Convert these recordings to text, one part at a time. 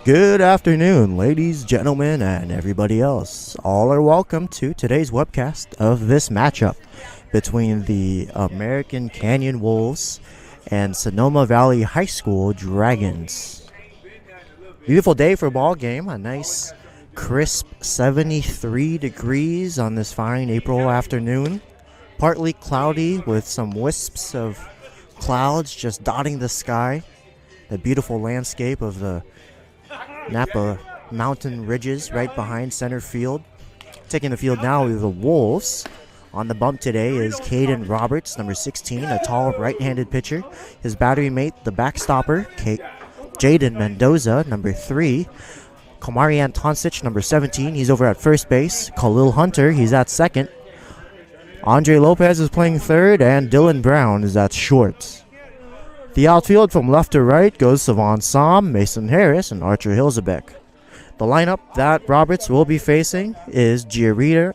Good afternoon, ladies, gentlemen, and everybody else. All are welcome to today's webcast of this matchup between the American Canyon Wolves and Sonoma Valley High School Dragons. Beautiful day for a ball game. A nice, crisp 73 degrees on this fine April afternoon. Partly cloudy with some wisps of clouds just dotting the sky. The beautiful landscape of the Napa mountain ridges right behind center field. Taking the field now are the Wolves. On the bump today is Caden Roberts, number 16, a tall right-handed pitcher. His battery mate, the backstopper, Jaden Mendoza, number 3. Komarian Toncic, number 17, he's over at first base. Khalil Hunter, he's at second. Andre Lopez is playing third, and Dylan Brown is at short. The outfield from left to right goes Savon Som, Mason Harris, and Archer Hilzebeck. The lineup that Roberts will be facing is Giarita,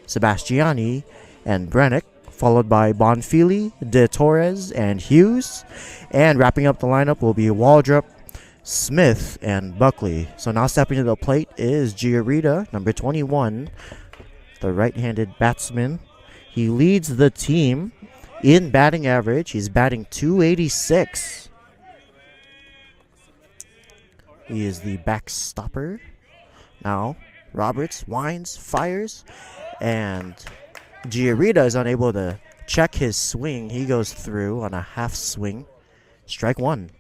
Sebastiani, and Brennick, followed by Bonfili, De Torres, and Hughes. And wrapping up the lineup will be Waldrop, Smith, and Buckley. So now stepping to the plate is Giarita, number 21, the right-handed batsman. He leads the team in batting average. He's batting .286. He is the backstopper. Now, Roberts winds, fires, and Giarita is unable to check his swing. He goes through on a half swing. Strike one.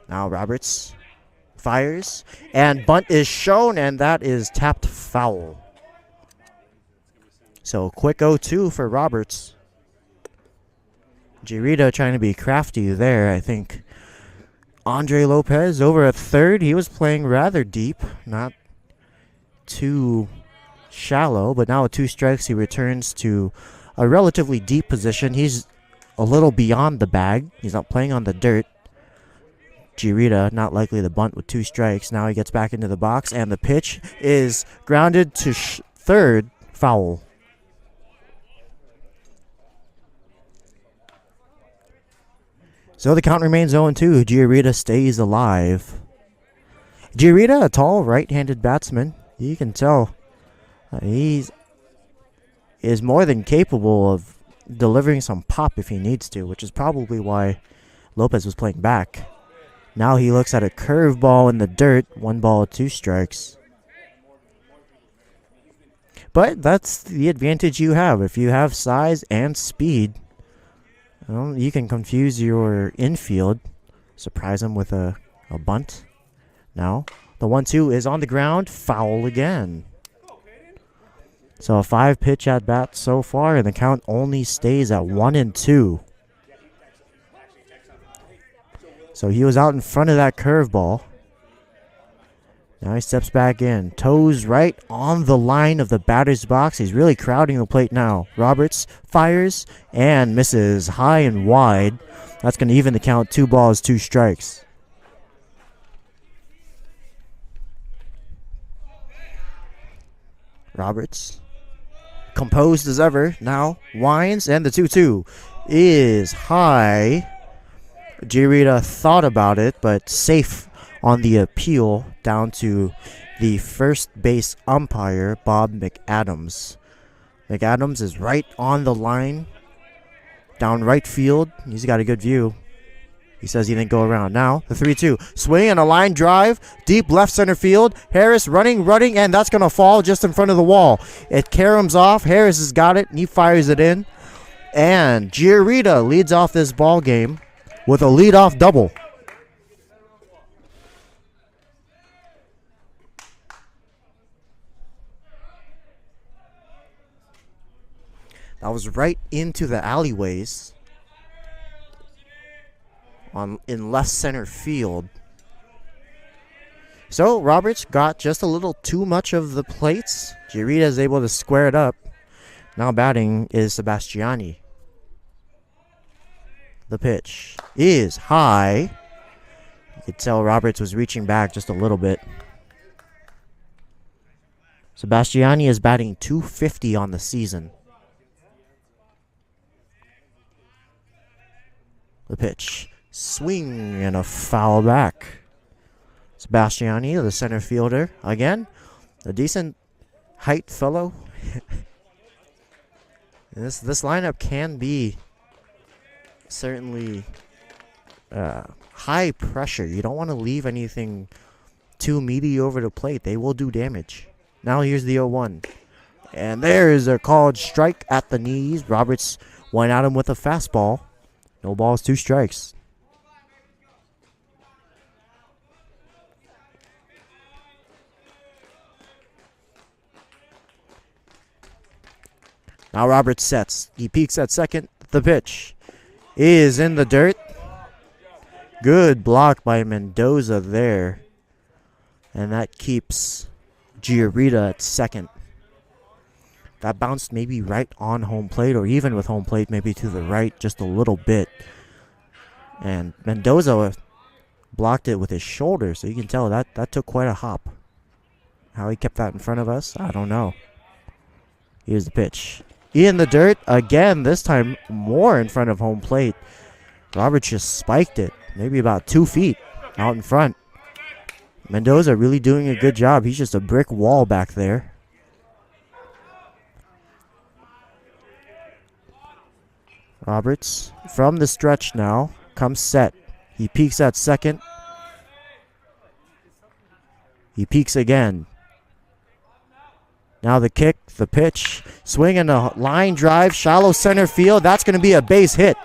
Now Roberts fires, and bunt is shown, and that is tapped foul. So quick 0-2 for Roberts. Giarita trying to be crafty there. I think Andre Lopez over at third. He was playing rather deep, not too shallow, but now with 2 strikes he returns to a relatively deep position. He's a little beyond the bag. He's not playing on the dirt. Giarita not likely to bunt with 2 strikes. Now he gets back into the box, and the pitch is grounded to third, foul. So the count remains 0-2. Giarita stays alive. Giarita, a tall right-handed batsman. You can tell he is more than capable of delivering some pop if he needs to, which is probably why Lopez was playing back. Now he looks at a curveball in the dirt. 1 ball, 2 strikes. But that's the advantage you have. If you have size and speed, well, you can confuse your infield. Surprise him with a bunt. Now, the 1-2 is on the ground. Foul again. So a 5-pitch at bat so far, and the count only stays at 1-2. So he was out in front of that curveball. Now he steps back in. Toes right on the line of the batter's box. He's really crowding the plate now. Roberts fires and misses high and wide. That's going to even the count. 2 balls, 2 strikes. Roberts, composed as ever, now winds, and the 2-2 is high. Giarita thought about it, but safe on the appeal down to the first base umpire, Bob McAdams. McAdams is right on the line, down right field. He's got a good view. He says he didn't go around. Now, the 3-2. Swing and a line drive, deep left center field. Harris running, and that's going to fall just in front of the wall. It caroms off. Harris has got it, and he fires it in. And Giarita leads off this ball game with a leadoff double. That was right into the alleyways in left center field. So Roberts got just a little too much of the plates. Giarita is able to square it up. Now batting is Sebastiani. The pitch is high. You could tell Roberts was reaching back just a little bit. Sebastiani is batting .250 on the season. The pitch. Swing and a foul back. Sebastiani, the center fielder. Again, a decent height fellow. This lineup can be certainly high pressure. You don't want to leave anything too meaty over the plate. They will do damage. Now here's the 0-1. And there is a called strike at the knees. Roberts went at him with a fastball. No balls, 2 strikes. Now Roberts sets. He peeks at second. The pitch is in the dirt. Good block by Mendoza there. And that keeps Giarita at second. That bounced maybe right on home plate, or even with home plate, maybe to the right just a little bit. And Mendoza blocked it with his shoulder, so you can tell that took quite a hop. How he kept that in front of us, I don't know. Here's the pitch. In the dirt again, this time more in front of home plate. Roberts just spiked it, maybe about 2 feet out in front. Mendoza really doing a good job. He's just a brick wall back there. Roberts from the stretch now comes set. He peeks at second. He peeks again. Now the kick, the pitch, swing and a line drive, shallow center field. That's going to be a base hit.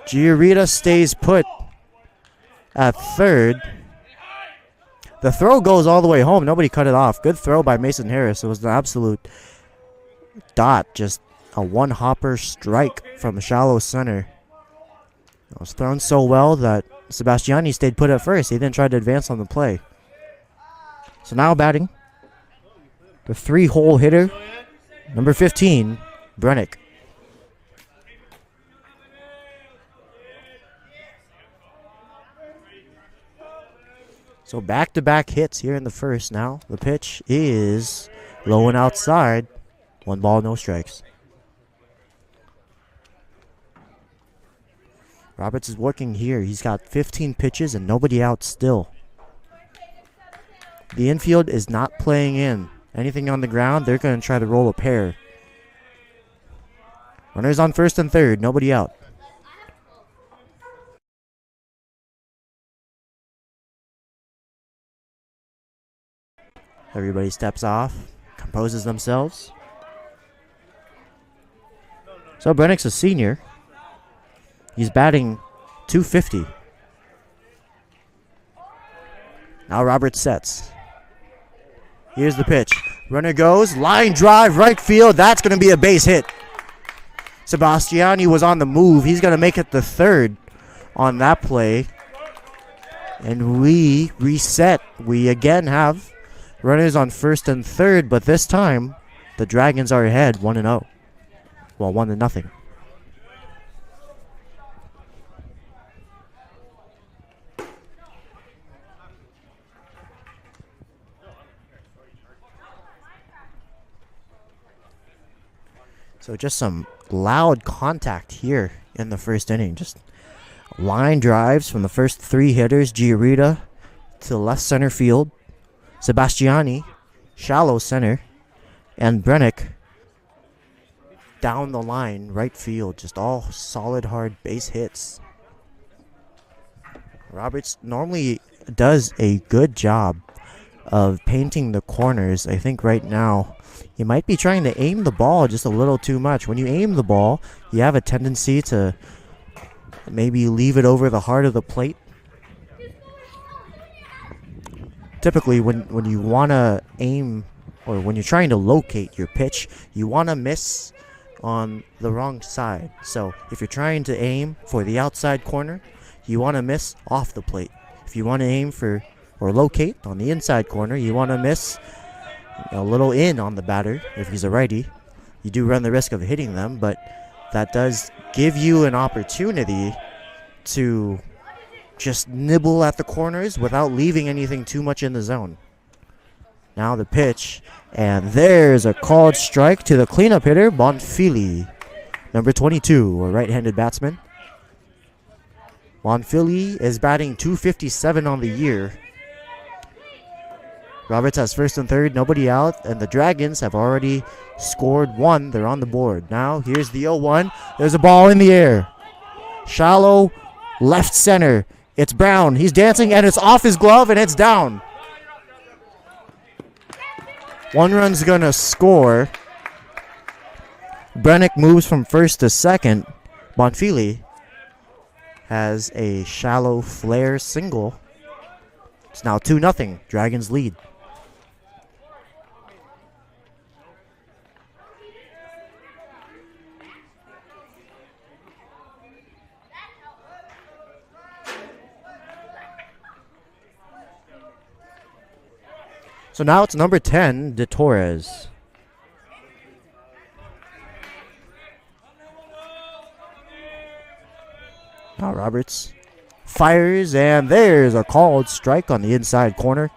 Giarita stays put at third. The throw goes all the way home. Nobody cut it off. Good throw by Mason Harris. It was an absolute dot. Just a one-hopper strike from shallow center. It was thrown so well that Sebastiani stayed put at first. He didn't try to advance on the play. So now batting, the 3-hole hitter, number 15, Brennick. So back-to-back hits here in the first now. The pitch is low and outside. 1 ball, no strikes. Roberts is working here. He's got 15 pitches and nobody out still. The infield is not playing in. Anything on the ground, they're going to try to roll a pair. Runners on first and third, nobody out. Everybody steps off, composes themselves. So Brennick's a senior. He's batting .250. Now Roberts sets. Here's the pitch. Runner goes. Line drive, right field. That's going to be a base hit. Sebastiani was on the move. He's going to make it the third on that play. And we reset. We again have runners on first and third, but this time the Dragons are ahead 1-0. Well, 1-0. So just some loud contact here in the first inning. Just line drives from the first 3 hitters. Giarita to left center field. Sebastiani, shallow center. And Brennick down the line, right field. Just all solid, hard base hits. Roberts normally does a good job of painting the corners. I think right now you might be trying to aim the ball just a little too much. When you aim the ball, you have a tendency to maybe leave it over the heart of the plate. Typically, when you want to aim, or when you're trying to locate your pitch, you want to miss on the wrong side. So if you're trying to aim for the outside corner, you want to miss off the plate. If you want to aim for or locate on the inside corner, you want to miss a little in on the batter. If he's a righty, you do run the risk of hitting them, but that does give you an opportunity to just nibble at the corners without leaving anything too much in the zone. Now the pitch, and there's a called strike to the cleanup hitter, Bonfili. Number 22, a right-handed batsman. Monfili is batting .257 on the year. Roberts has first and third, nobody out, and the Dragons have already scored one. They're on the board. Now, here's the 0-1. There's a ball in the air. Shallow left center. It's Brown. He's dancing, and it's off his glove, and it's down. One run's going to score. Brennick moves from first to second. Monfili has a shallow flare single. It's now 2-0. Dragons lead. So now it's number 10, De Torres. Now Roberts fires, and there's a called strike on the inside corner.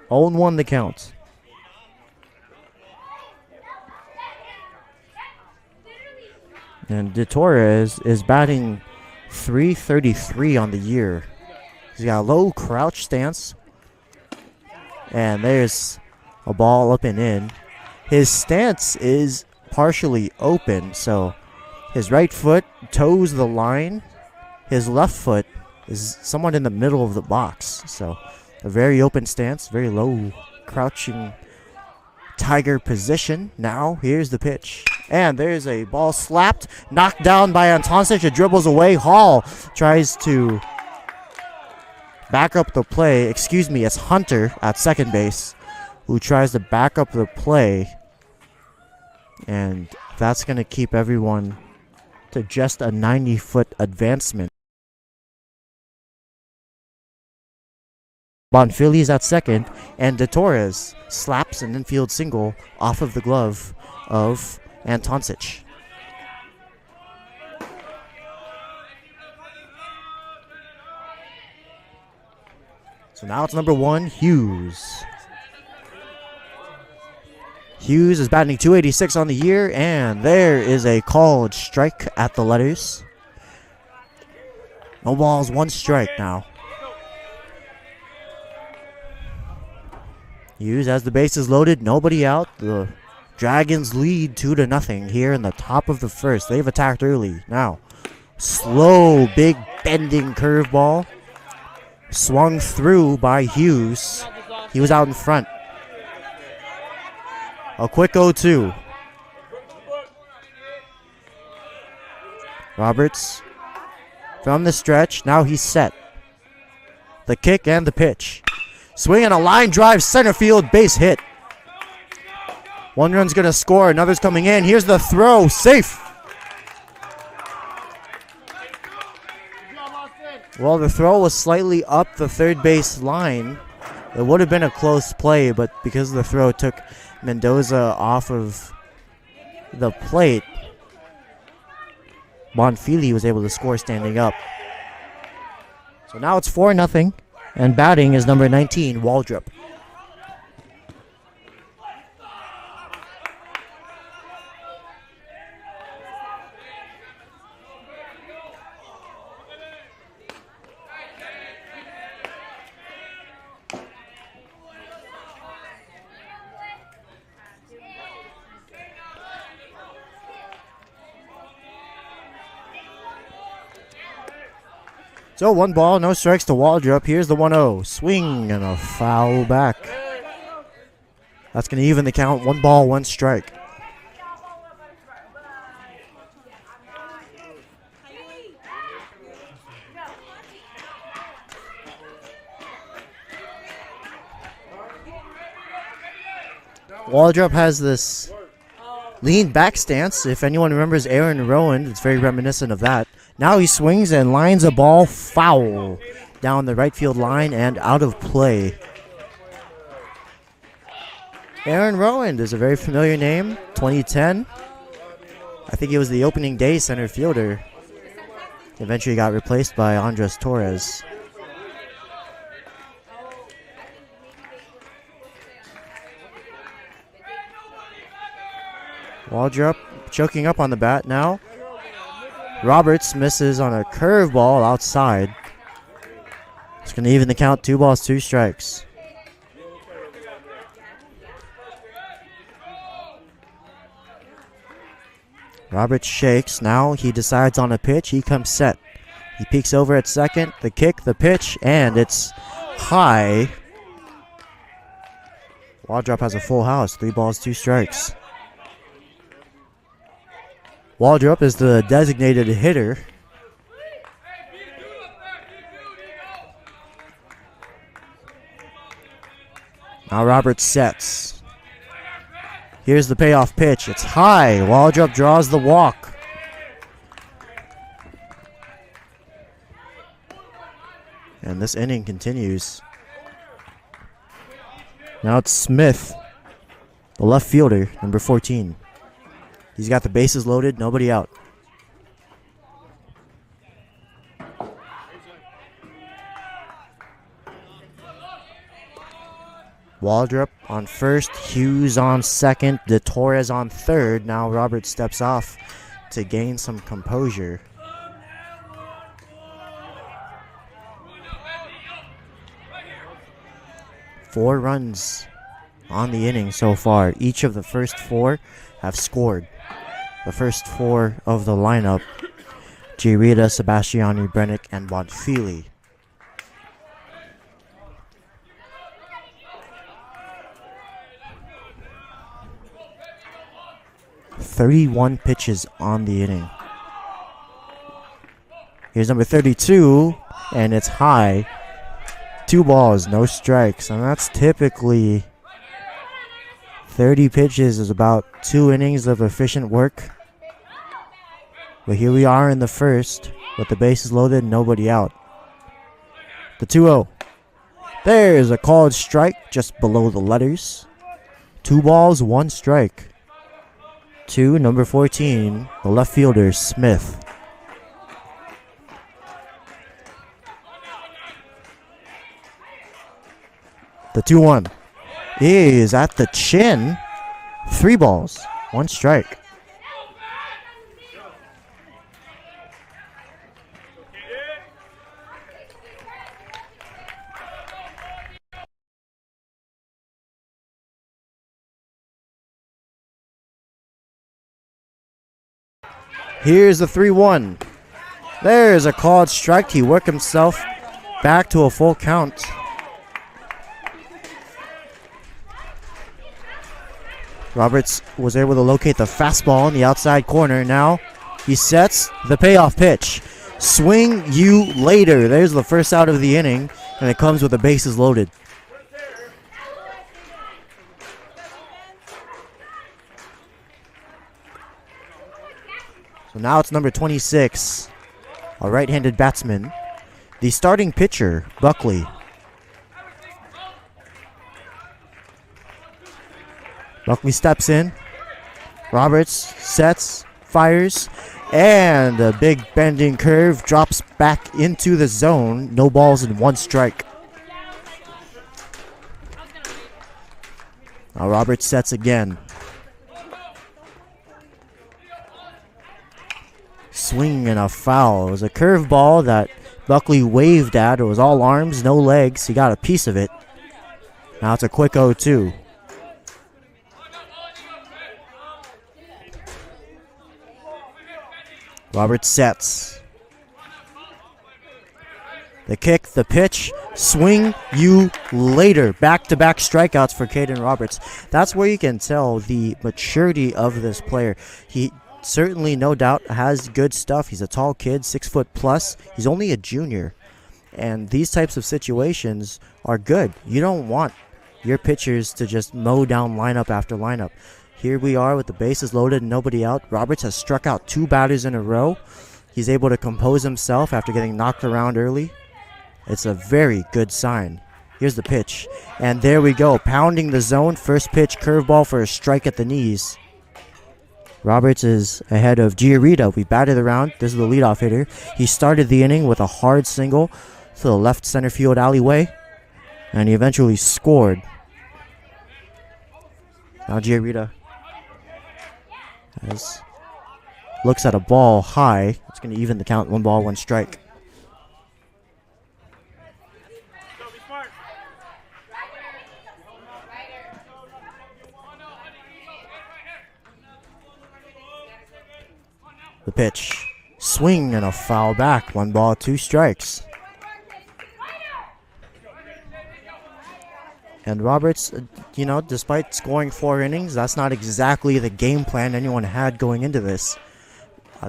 0-1 the count. And De Torres is batting .333 on the year. He's got a low crouch stance. And there's a ball up and in. His stance is partially open, so his right foot toes the line. His left foot is somewhat in the middle of the box. So a very open stance, very low crouching tiger position. Now here's the pitch. And there's a ball slapped, knocked down by Antoncic. It dribbles away. Hall tries to back up the play. Excuse me, it's Hunter at second base who tries to back up the play. And that's going to keep everyone to just a 90-foot advancement. Monfili's at second, and De Torres slaps an infield single off of the glove of Antoncic. So now it's number 1, Hughes. Hughes is batting .286 on the year, and there is a called strike at the letters. No balls, 1 strike now. Hughes has the bases loaded, nobody out. The Dragons lead 2-0 here in the top of the first. They've attacked early. Now, slow, big bending curveball. Swung through by Hughes. He was out in front. A quick 0-2. Roberts from the stretch. Now he's set. The kick and the pitch. Swing and a line drive, center field, base hit. 1 run's going to score. Another's coming in. Here's the throw. Safe. Well, the throw was slightly up the third base line. It would have been a close play, but because the throw took Mendoza off of the plate, Monfili was able to score standing up. So now it's 4-0, and batting is number 19, Waldrop. So 1 ball, no strikes to Waldrop. Here's the 1-0. Swing and a foul back. That's going to even the count. 1 ball, 1 strike. Waldrop has this lean back stance. If anyone remembers Aaron Rowan, it's very reminiscent of that. Now he swings and lines a ball foul down the right field line and out of play. Aaron Rowan is a very familiar name. 2010. I think he was the opening day center fielder. Eventually got replaced by Andres Torres. Waldrop choking up on the bat now. Roberts misses on a curveball outside. It's going to even the count. 2 balls, 2 strikes. Roberts shakes. Now he decides on a pitch. He comes set. He peeks over at second. The kick, the pitch, and it's high. Waldrop has a full house. 3 balls, 2 strikes. Waldrop is the designated hitter. Now Roberts sets. Here's the payoff pitch. It's high. Waldrop draws the walk. And this inning continues. Now it's Smith, the left fielder, number 14. He's got the bases loaded, nobody out. Waldrop on first, Hughes on second, De Torres on third. Now Roberts steps off to gain some composure. Four runs on the inning so far. Each of the first 4 have scored. The first 4 of the lineup: Girita, Sebastiani, Brennick, and Bonfili. "31 pitches on the inning." Here's number 32, and it's high. 2 balls, no strikes, and that's typically 30 pitches is about 2 innings of efficient work. But here we are in the first with the bases loaded and nobody out. The 2-0. There's a called strike just below the letters. 2 balls, 1 strike. To number 14, the left fielder, Smith. The 2-1 is at the chin. 3 balls, 1 strike. Here's the 3-1. There's a called strike. He worked himself back to a full count. Roberts was able to locate the fastball in the outside corner. Now he sets the payoff pitch. Swing you later. There's the first out of the inning, and it comes with the bases loaded. So now it's number 26, a right-handed batsman. The starting pitcher, Buckley. Buckley steps in. Roberts sets, fires, and a big bending curve drops back into the zone. No balls and 1 strike. Now Roberts sets again. Swing and a foul. It was a curveball that Buckley waved at. It was all arms, no legs. He got a piece of it. Now it's a quick 0-2. Roberts sets. The kick, the pitch, swing you later. Back-to-back strikeouts for Caden Roberts. That's where you can tell the maturity of this player. He certainly, no doubt, has good stuff. He's a tall kid, 6 foot plus. He's only a junior. And these types of situations are good. You don't want your pitchers to just mow down lineup after lineup. Here we are with the bases loaded and nobody out. Roberts has struck out 2 batters in a row. He's able to compose himself after getting knocked around early. It's a very good sign. Here's the pitch. And there we go. Pounding the zone. First pitch, curveball for a strike at the knees. Roberts is ahead of Giarita. We batted around. This is the leadoff hitter. He started the inning with a hard single to the left center field alleyway. And he eventually scored. Now Giarita has looks at a ball high. It's going to even the count. 1 ball, 1 strike. The pitch. Swing and a foul back. 1 ball, 2 strikes. And Roberts, despite scoring 4 innings, that's not exactly the game plan anyone had going into this.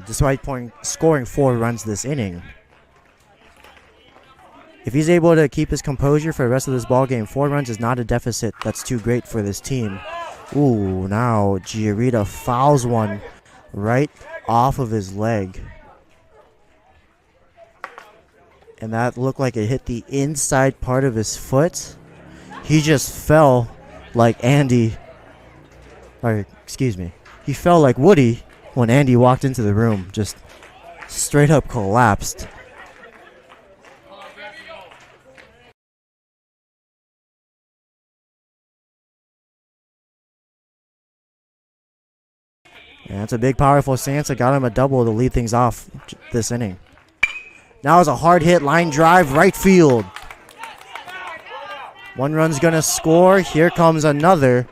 Despite scoring 4 runs this inning. If he's able to keep his composure for the rest of this ball game, 4 runs is not a deficit that's too great for this team. Ooh, now Giarita fouls one right off of his leg. And that looked like it hit the inside part of his foot. He just fell like He fell like Woody when Andy walked into the room. Just straight up collapsed. And it's a big, powerful stance that got him a double to lead things off this inning. Now it's a hard hit line drive, right field. 1 run's going to score. Here comes another.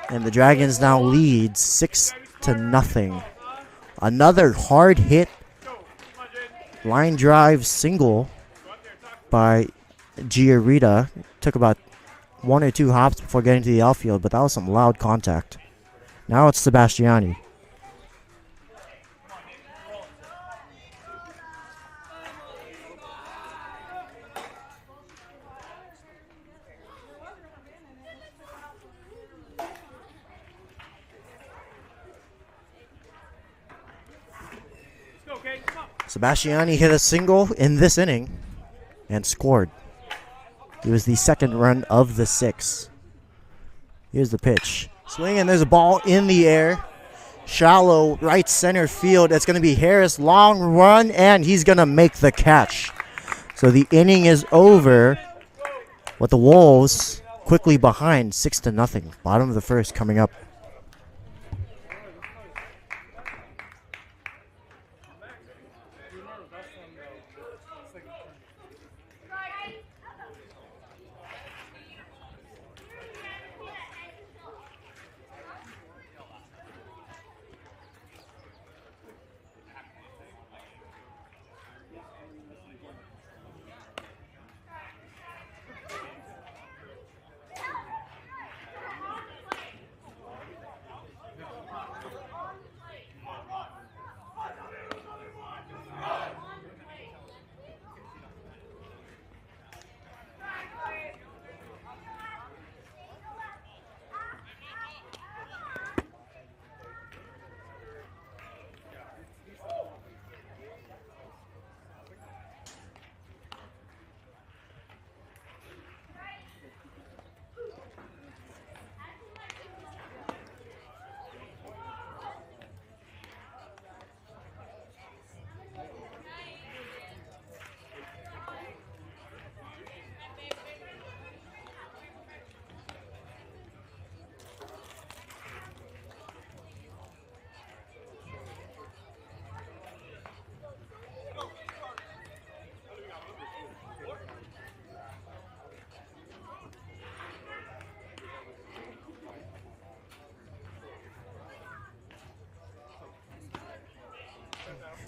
And the Dragons now lead 6-0. Another hard hit line drive single by Giarita. Took about 1 or 2 hops before getting to the outfield, but that was some loud contact. Now it's Sebastiani. Sebastiani hit a single in this inning and scored. It was the 2nd run of the 6. Here's the pitch. Swing, and there's a ball in the air. Shallow right center field. It's going to be Harris. Long run, and he's going to make the catch. So the inning is over with the Wolves quickly behind 6-0. Bottom of the 1st coming up.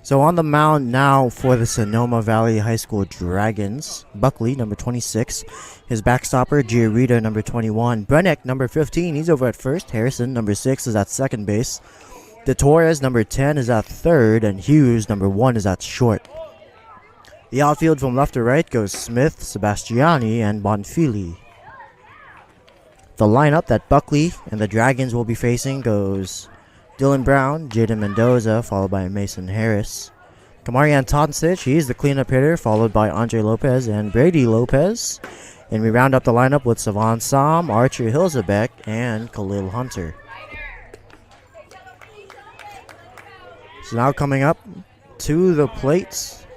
So on the mound now for the Sonoma Valley High School Dragons, Buckley, number 26. His backstopper, Giarita, number 21. Brennick, number 15, he's over at first. Harrison, number 6, is at second base. De Torres, number 10, is at third. And Hughes, number 1, is at short. The outfield from left to right goes Smith, Sebastiani, and Bonfili. The lineup that Buckley and the Dragons will be facing goes Dylan Brown, Jaden Mendoza, followed by Mason Harris. Kamarian Toncic, he's the cleanup hitter, followed by Andre Lopez and Brady Lopez. And we round up the lineup with Savon Sam, Archer Hilzebeck, and Khalil Hunter. So now coming up to the plates,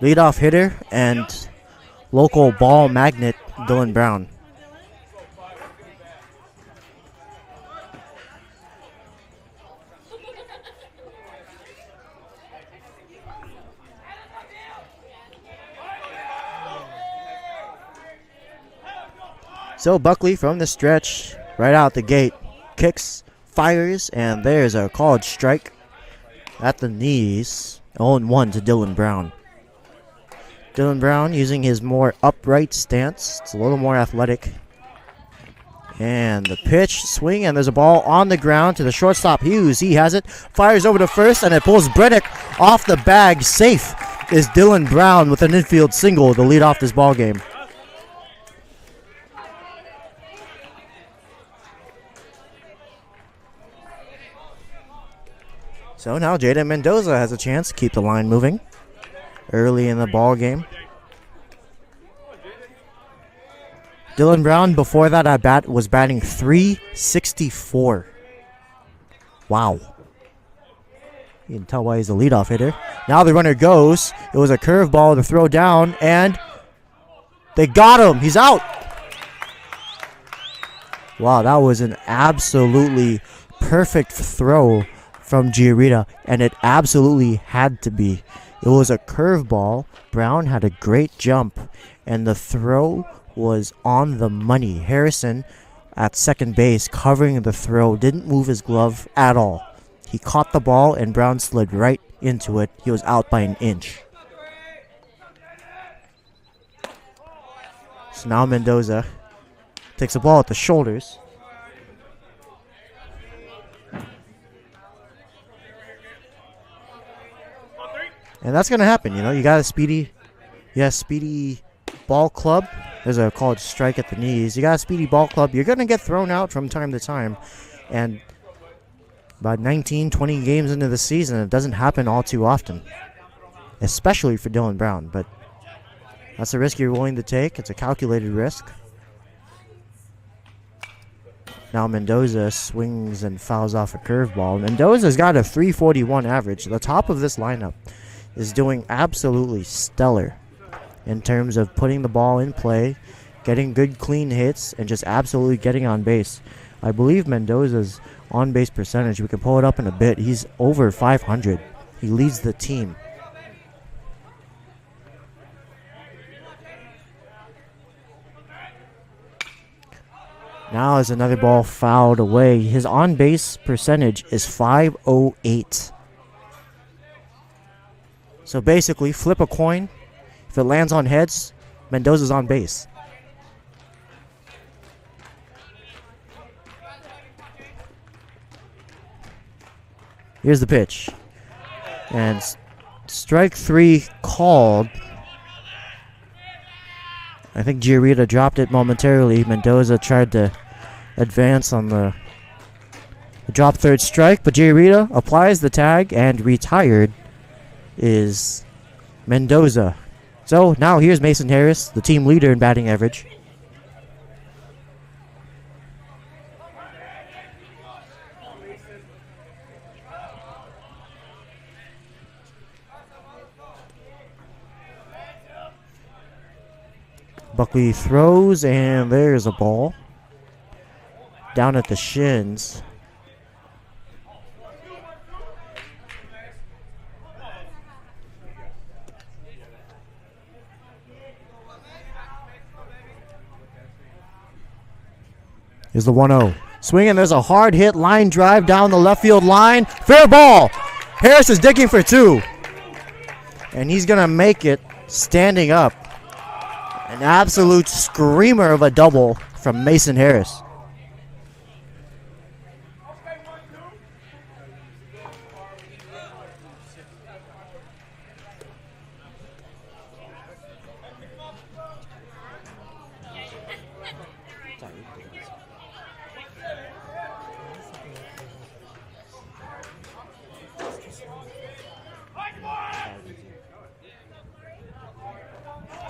leadoff hitter and local ball magnet Dylan Brown. So Buckley from the stretch, right out the gate, kicks, fires, and there's a called strike at the knees. 0-1 to Dylan Brown. Dylan Brown using his more upright stance. It's a little more athletic. And the pitch, swing, and there's a ball on the ground to the shortstop, Hughes. He has it, fires over to first, and it pulls Breddick off the bag. Safe is Dylan Brown with an infield single to lead off this ball game. So now Jaden Mendoza has a chance to keep the line moving early in the ball game. Dylan Brown, before that at bat, was batting .364. Wow. You can tell why he's a leadoff hitter. Now the runner goes. It was a curveball to throw down, and they got him. He's out. Wow, that was an absolutely perfect throw from Giarita, and it absolutely had to be. It was a curveball. Brown had a great jump, and the throw was on the money. Harrison at second base covering the throw, didn't move his glove at all. He caught the ball and Brown slid right into it. He was out by an inch. So now Mendoza takes the ball at the shoulders. And that's going to happen, you know. You got a speedy ball club. There's a called strike at the knees. You got a speedy ball club. You're going to get thrown out from time to time. And about 19, 20 games into the season, it doesn't happen all too often. Especially for Dylan Brown. But that's a risk you're willing to take. It's a calculated risk. Now Mendoza swings and fouls off a curveball. Mendoza's got a .341 average. The top of this lineup is doing absolutely stellar in terms of putting the ball in play, getting good clean hits, and just absolutely getting on base. I believe Mendoza's on-base percentage, we can pull it up in a bit, he's over 500. He leads the team. Now is another ball fouled away. His on-base percentage is .508. So basically, flip a coin. If it lands on heads, Mendoza's on base. Here's the pitch. And strike three called. I think Giarita dropped it momentarily. Mendoza tried to advance on the drop third strike, but Giarita applies the tag, and retired is Mendoza. So now here's Mason Harris, the team leader in batting average. Buckley throws, and there's a ball down at the shins. Here's the 1-0. Swing, and there's a hard hit line drive down the left field line. Fair ball. Harris is digging for two. And he's going to make it standing up. An absolute screamer of a double from Mason Harris.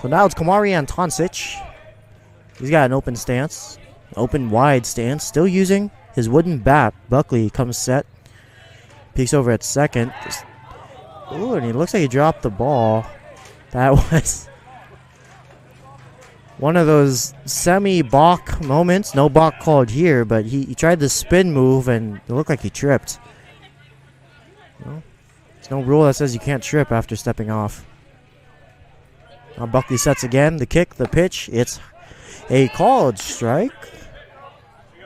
So now it's Kamari Antoncic. He's got an open stance. Open wide stance. Still using his wooden bat. Buckley comes set. Peeks over at second. Ooh, and he looks like he dropped the ball. That was one of those semi-balk moments. No balk called here, but he tried the spin move, and it looked like he tripped. Well, there's no rule that says you can't trip after stepping off. Now Buckley sets again. The kick, the pitch. It's A called strike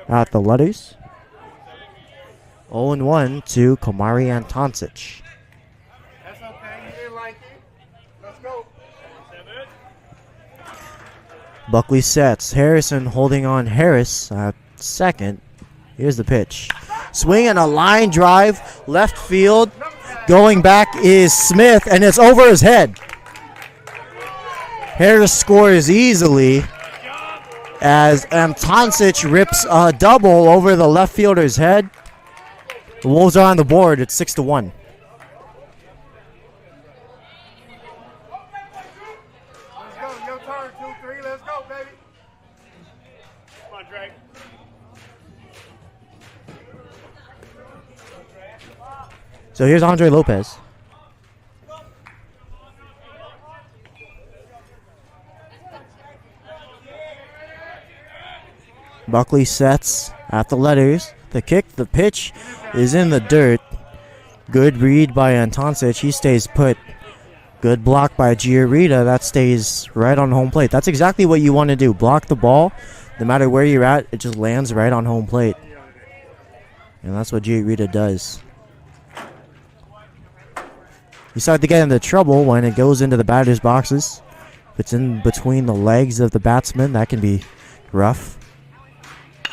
at the letters. 0-1 to Komari Antoncic. That's okay. You didn't like it. Let's go. Buckley sets. Harrison holding on Harris at second. Here's the pitch. Swing and a line drive. Left field. Going back is Smith, and it's over his head. Harris scores easily as Antoncic rips a double over the left fielder's head. The Wolves are on the board. It's 6-1. Let's go. Your turn. 2-3. Let's go, baby. Come on, Drake. So here's Andre Lopez. Buckley sets at the letters. The kick, the pitch is in the dirt. Good read by Antoncic. He stays put. Good block by Giarita. That stays right on home plate. That's exactly what you want to do. Block the ball. No matter where you're at, it just lands right on home plate. And that's what Giarita does. You start to get into trouble when it goes into the batter's boxes. If it's in between the legs of the batsman, that can be rough.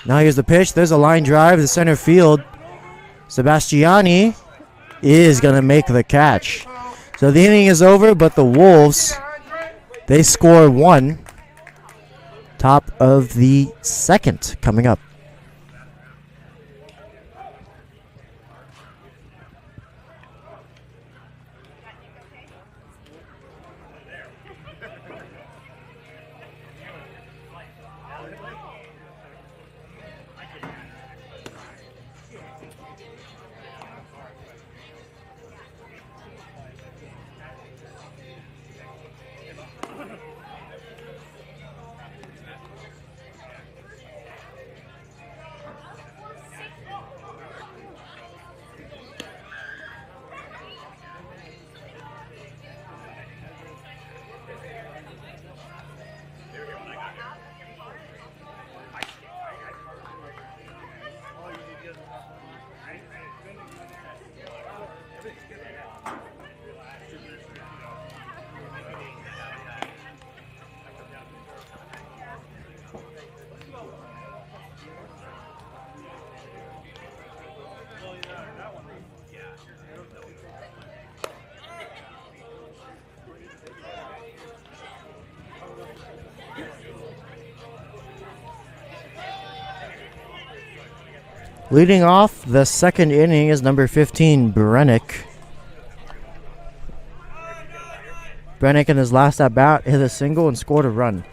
Now here's the pitch. There's a line drive to center field. Sebastiani is going to make the catch. So the inning is over, but the Wolves, they score one. Top of the second coming up. Leading off the second inning is number 15, Brennick. Brennick in his last at bat hit a single and scored a run.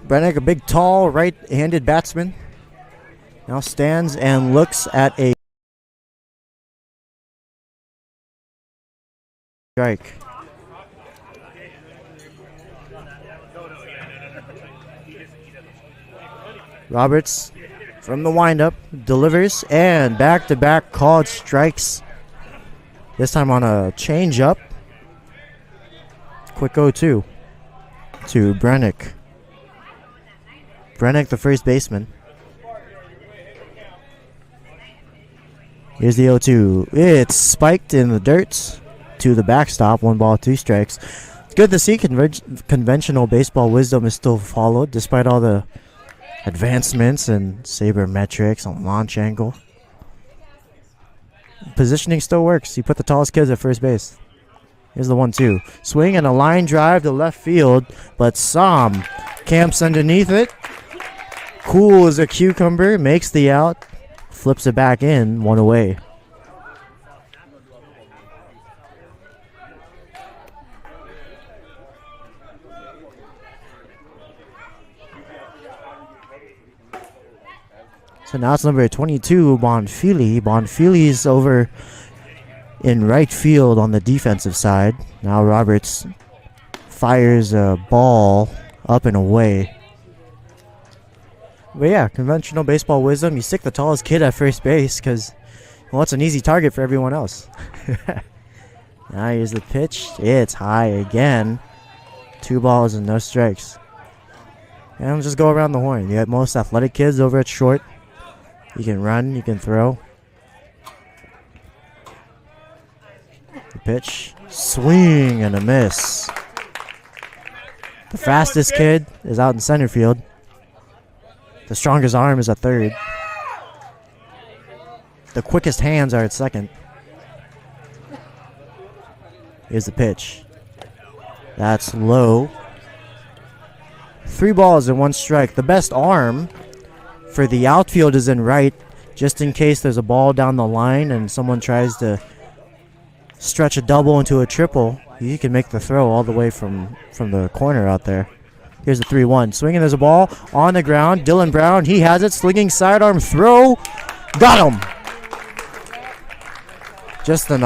Brennick, a big, tall, right-handed batsman, now stands and looks at a strike. Roberts from the windup delivers and back-to-back called strikes. This time on a change-up. Quick 0-2 to Brennick. Brennick, the first baseman. Here's the 0-2. It's spiked in the dirt to the backstop. 1 ball, 2 strikes. It's good to see conventional baseball wisdom is still followed despite all the advancements in sabermetrics on launch angle. Positioning still works. You put the tallest kids at first base. Here's the 1-2. Swing and a line drive to left field, but Som camps underneath it. Cool as a cucumber, makes the out, flips it back in, 1 away. So now it's number 22, Bonfili. Bonfili's over in right field on the defensive side. Now Roberts fires a ball up and away. But yeah, conventional baseball wisdom, you stick the tallest kid at first base because, well, it's an easy target for everyone else. Now here's the pitch. It's high again. 2 balls and no strikes. And just go around the horn. You have most athletic kids over at short. You can run, you can throw. The pitch. Swing and a miss. The fastest kid is out in center field. The strongest arm is at third. The quickest hands are at second. Here's the pitch. That's low. 3 balls and 1 strike. The best arm for the outfield is in right, just in case there's a ball down the line and someone tries to stretch a double into a triple. You can make the throw all the way from the corner out there. Here's the 3-1. Swinging, there's a ball on the ground. Dylan Brown, he has it. Slinging sidearm throw. Got him. Just an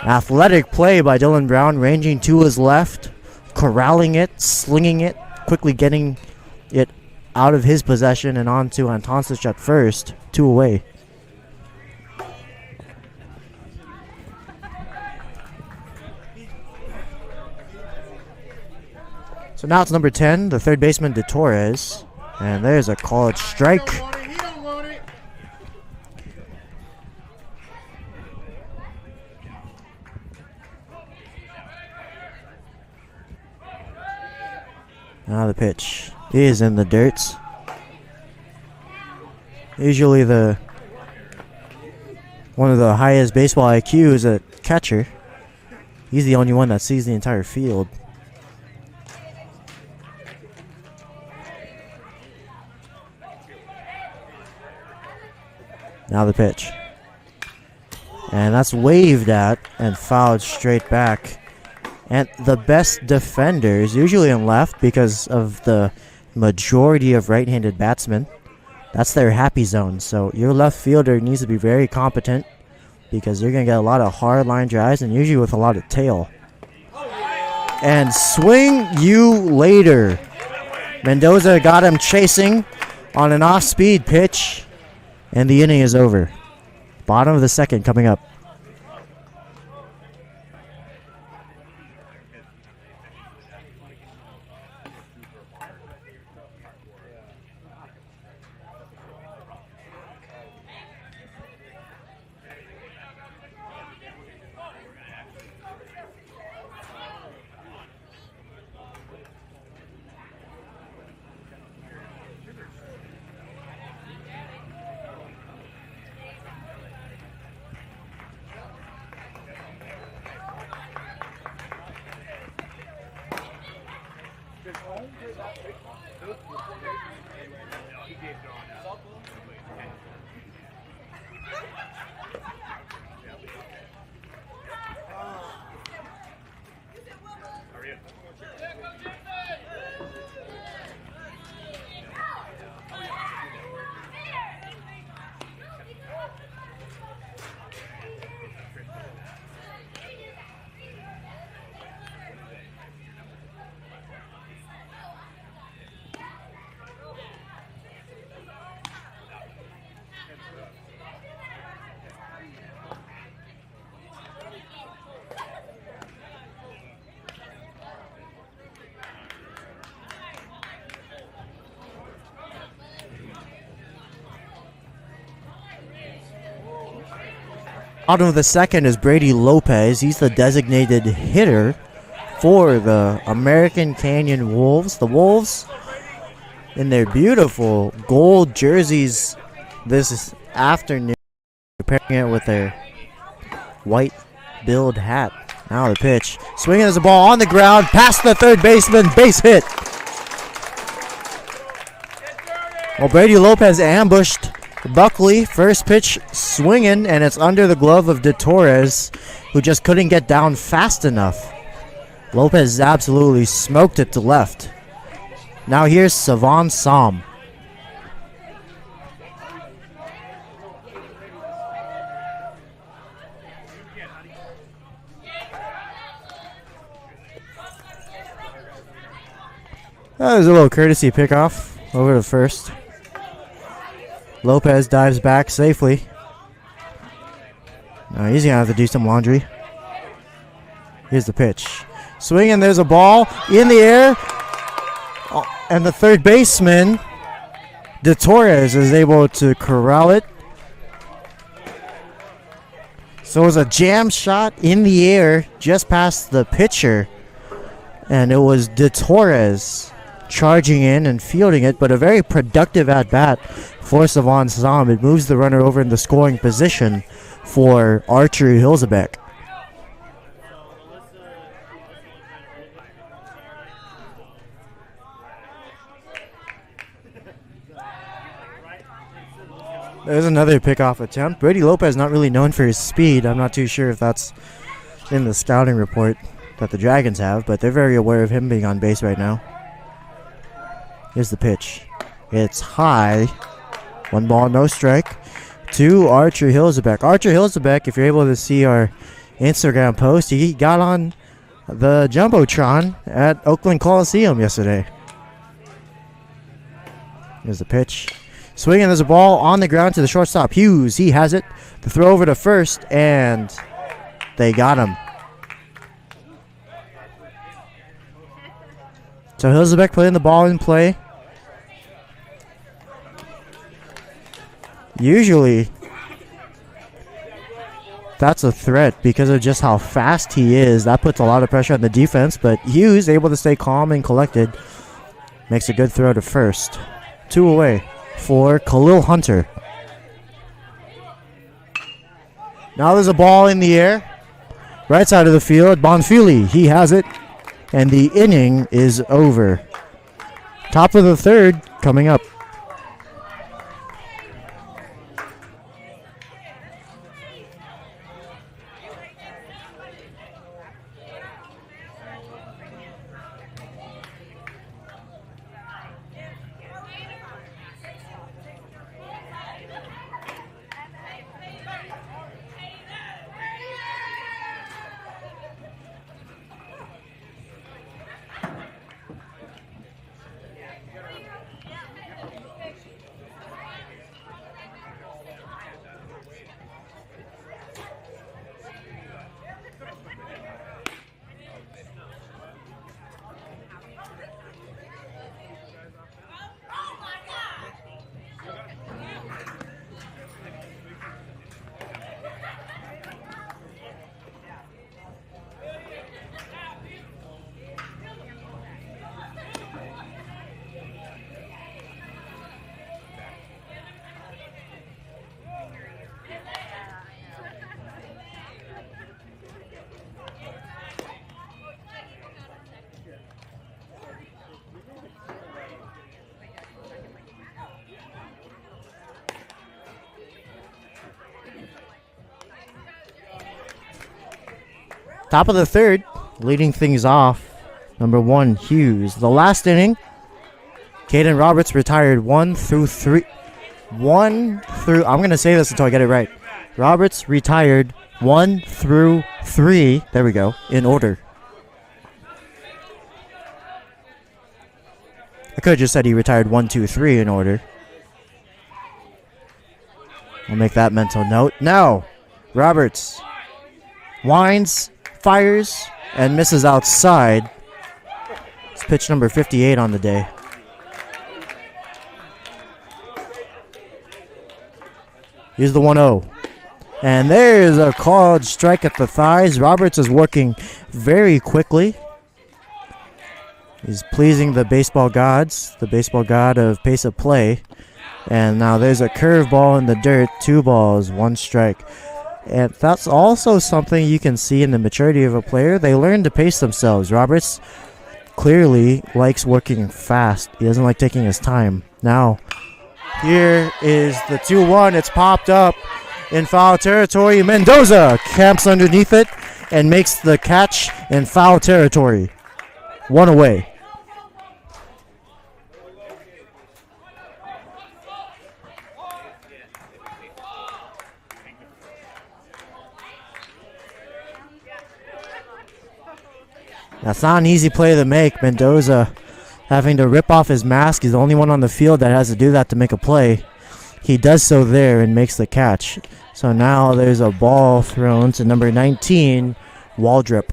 athletic play by Dylan Brown, ranging to his left, corralling it, slinging it, quickly getting it out of his possession and onto Antoncic at first. 2 away. So now it's number 10, the third baseman, De Torres. And there's a called strike. He don't want it. Now the pitch is in the dirt. Usually one of the highest baseball IQ is a catcher. He's the only one that sees the entire field. Now the pitch. And that's waved at and fouled straight back. And the best defender is usually in left because of the majority of right-handed batsmen. That's their happy zone. So your left fielder needs to be very competent because you're going to get a lot of hard line drives and usually with a lot of tail. And swing you later. Mendoza got him chasing on an off-speed pitch. And the inning is over. Bottom of the second coming up. Bottom of the second is Brady Lopez. He's the designated hitter for the American Canyon Wolves. The Wolves, in their beautiful gold jerseys this afternoon, pairing it with their white billed hat. Now the pitch. Swinging as a ball on the ground, past the third baseman, base hit. Well, Brady Lopez ambushed Buckley. First pitch swinging, and it's under the glove of De Torres, who just couldn't get down fast enough. Lopez absolutely smoked it to left. Now here's Savan Som. That was a little courtesy pickoff over to first. Lopez dives back safely. Now he's going to have to do some laundry. Here's the pitch. Swing, and there's a ball in the air. Oh, and the third baseman, De Torres, is able to corral it. So it was a jam shot in the air just past the pitcher. And it was De Torres charging in and fielding it, but a very productive at-bat for Savon Sam. It moves the runner over in the scoring position for Archer Hilzebeck. There's another pickoff attempt. Brady Lopez not really known for his speed. I'm not too sure if that's in the scouting report that the Dragons have, but they're very aware of him being on base right now. Here's the pitch. It's high. 1 ball, no strike to Archer Hilzebeck. Archer Hilzebeck, if you're able to see our Instagram post, he got on the Jumbotron at Oakland Coliseum yesterday. Here's the pitch. Swinging, there's a ball on the ground to the shortstop. Hughes, he has it. The throw over to first, and they got him. So Hilzebeck putting the ball in play. Usually, that's a threat because of just how fast he is. That puts a lot of pressure on the defense, but Hughes able to stay calm and collected. Makes a good throw to first. 2 away for Khalil Hunter. Now there's a ball in the air. Right side of the field. Bonfili, he has it. And the inning is over. Top of the third coming up. Top of the third, leading things off, number 1, Hughes. The last inning, Caden Roberts retired 1 through 3. I'm going to say this until I get it right. Roberts retired 1 through 3, there we go, in order. I could have just said he retired 1, 2, 3 in order. I'll make that mental note. Now, Roberts winds, fires, and misses outside. It's pitch number 58 on the day. Here's the 1-0. And there's a called strike at the thighs. Roberts is working very quickly. He's pleasing the baseball gods, the baseball god of pace of play. And now there's a curveball in the dirt. 2 balls, 1 strike. And that's also something you can see in the maturity of a player. They learn to pace themselves. Roberts clearly likes working fast. He doesn't like taking his time. Now, here is the 2-1. It's popped up in foul territory. Mendoza camps underneath it and makes the catch in foul territory. 1 away. That's not an easy play to make. Mendoza having to rip off his mask. He's the only one on the field that has to do that to make a play. He does so there and makes the catch. So now there's a ball thrown to number 19, Waldrop.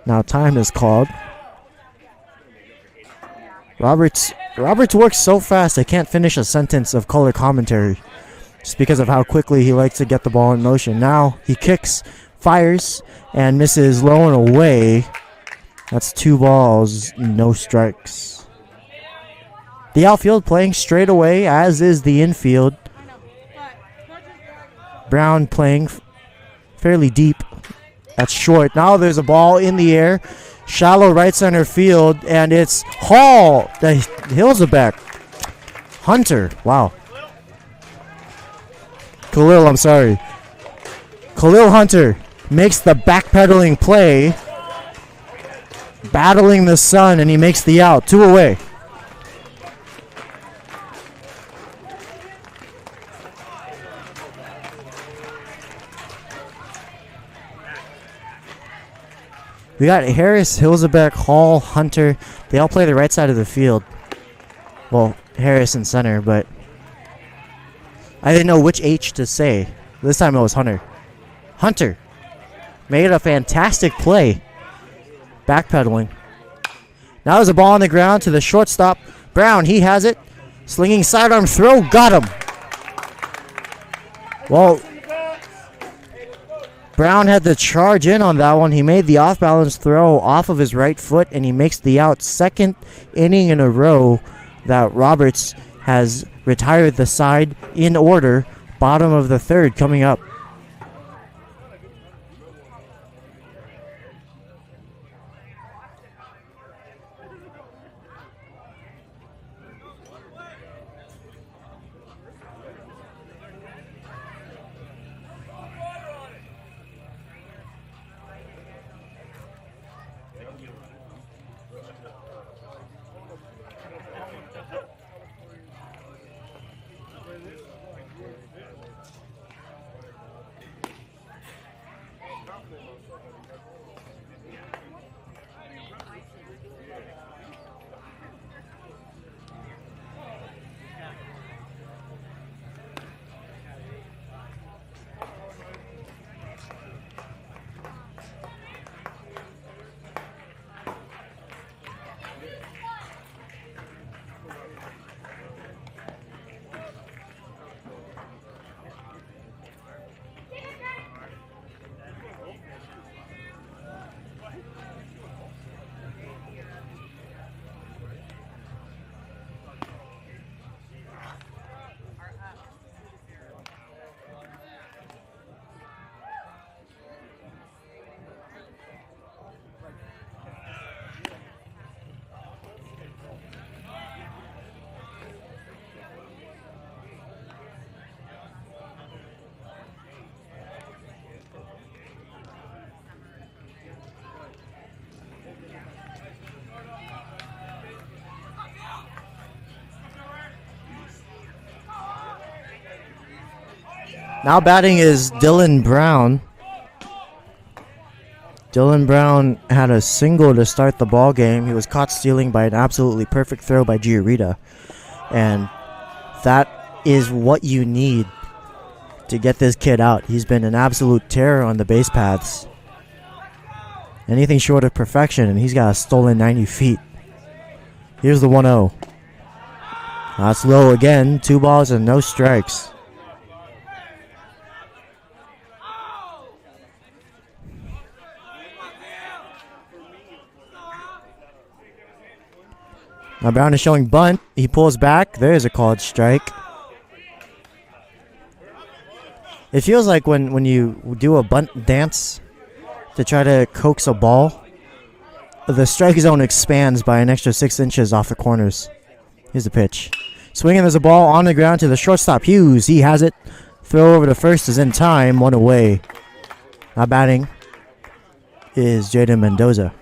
Now time is called. Roberts works so fast I can't finish a sentence of color commentary just because of how quickly he likes to get the ball in motion. Now he kicks, fires, and misses low and away. That's 2 balls, no strikes. The outfield playing straight away, as is the infield. Brown playing fairly deep. That's short. Now there's a ball in the air. Shallow right center field, and it's Hall. The Hilsebeck. Hunter. Wow. Khalil, I'm sorry. Khalil Hunter makes the backpedaling play. Battling the sun, and he makes the out. 2 away. We got Harris, Hilsebeck, Hall, Hunter. They all play the right side of the field. Well, Harris in center, but I didn't know which H to say. This time it was Hunter. Hunter made a fantastic play. Backpedaling. Now there's a ball on the ground to the shortstop. Brown, he has it. Slinging sidearm throw, got him. Well, Brown had to charge in on that one. He made the off-balance throw off of his right foot, and he makes the out. 2nd inning in a row that Roberts has retired the side in order. Bottom of the 3rd coming up. Now batting is Dylan Brown. Dylan Brown had a single to start the ball game. He was caught stealing by an absolutely perfect throw by Giorita. And that is what you need to get this kid out. He's been an absolute terror on the base paths. Anything short of perfection, and he's got a stolen 90 feet. Here's the 1-0. That's low again. 2 balls and no strikes. Now Brown is showing bunt. He pulls back. There's a called strike. It feels like when you do a bunt dance to try to coax a ball, the strike zone expands by an extra 6 inches off the corners. Here's the pitch. Swinging, there's a ball on the ground to the shortstop, Hughes. He has it. Throw over to first is in time. 1 away. Now batting is Jaden Mendoza.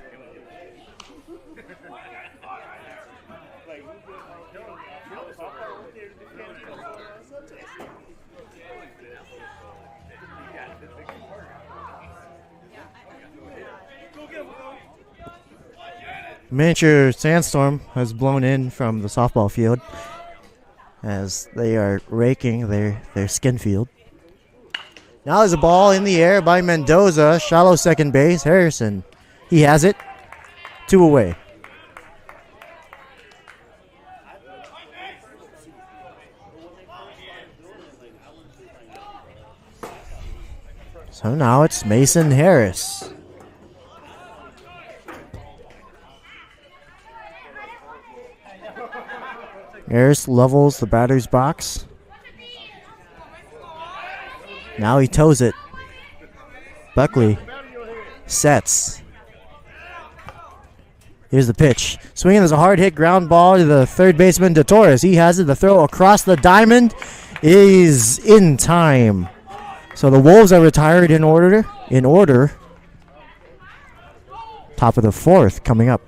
Miniature sandstorm has blown in from the softball field as they are raking their skin field. Now there's a ball in the air by Mendoza. Shallow second base. Harrison, he has it. 2 away. So now it's Mason Harris. Harris levels the batter's box. Now he toes it. Buckley sets. Here's the pitch. Swinging, there's a hard hit ground ball to the third baseman, De Torres. He has it. The throw across the diamond is in time. So the Wolves are retired in order. Top of the 4th coming up.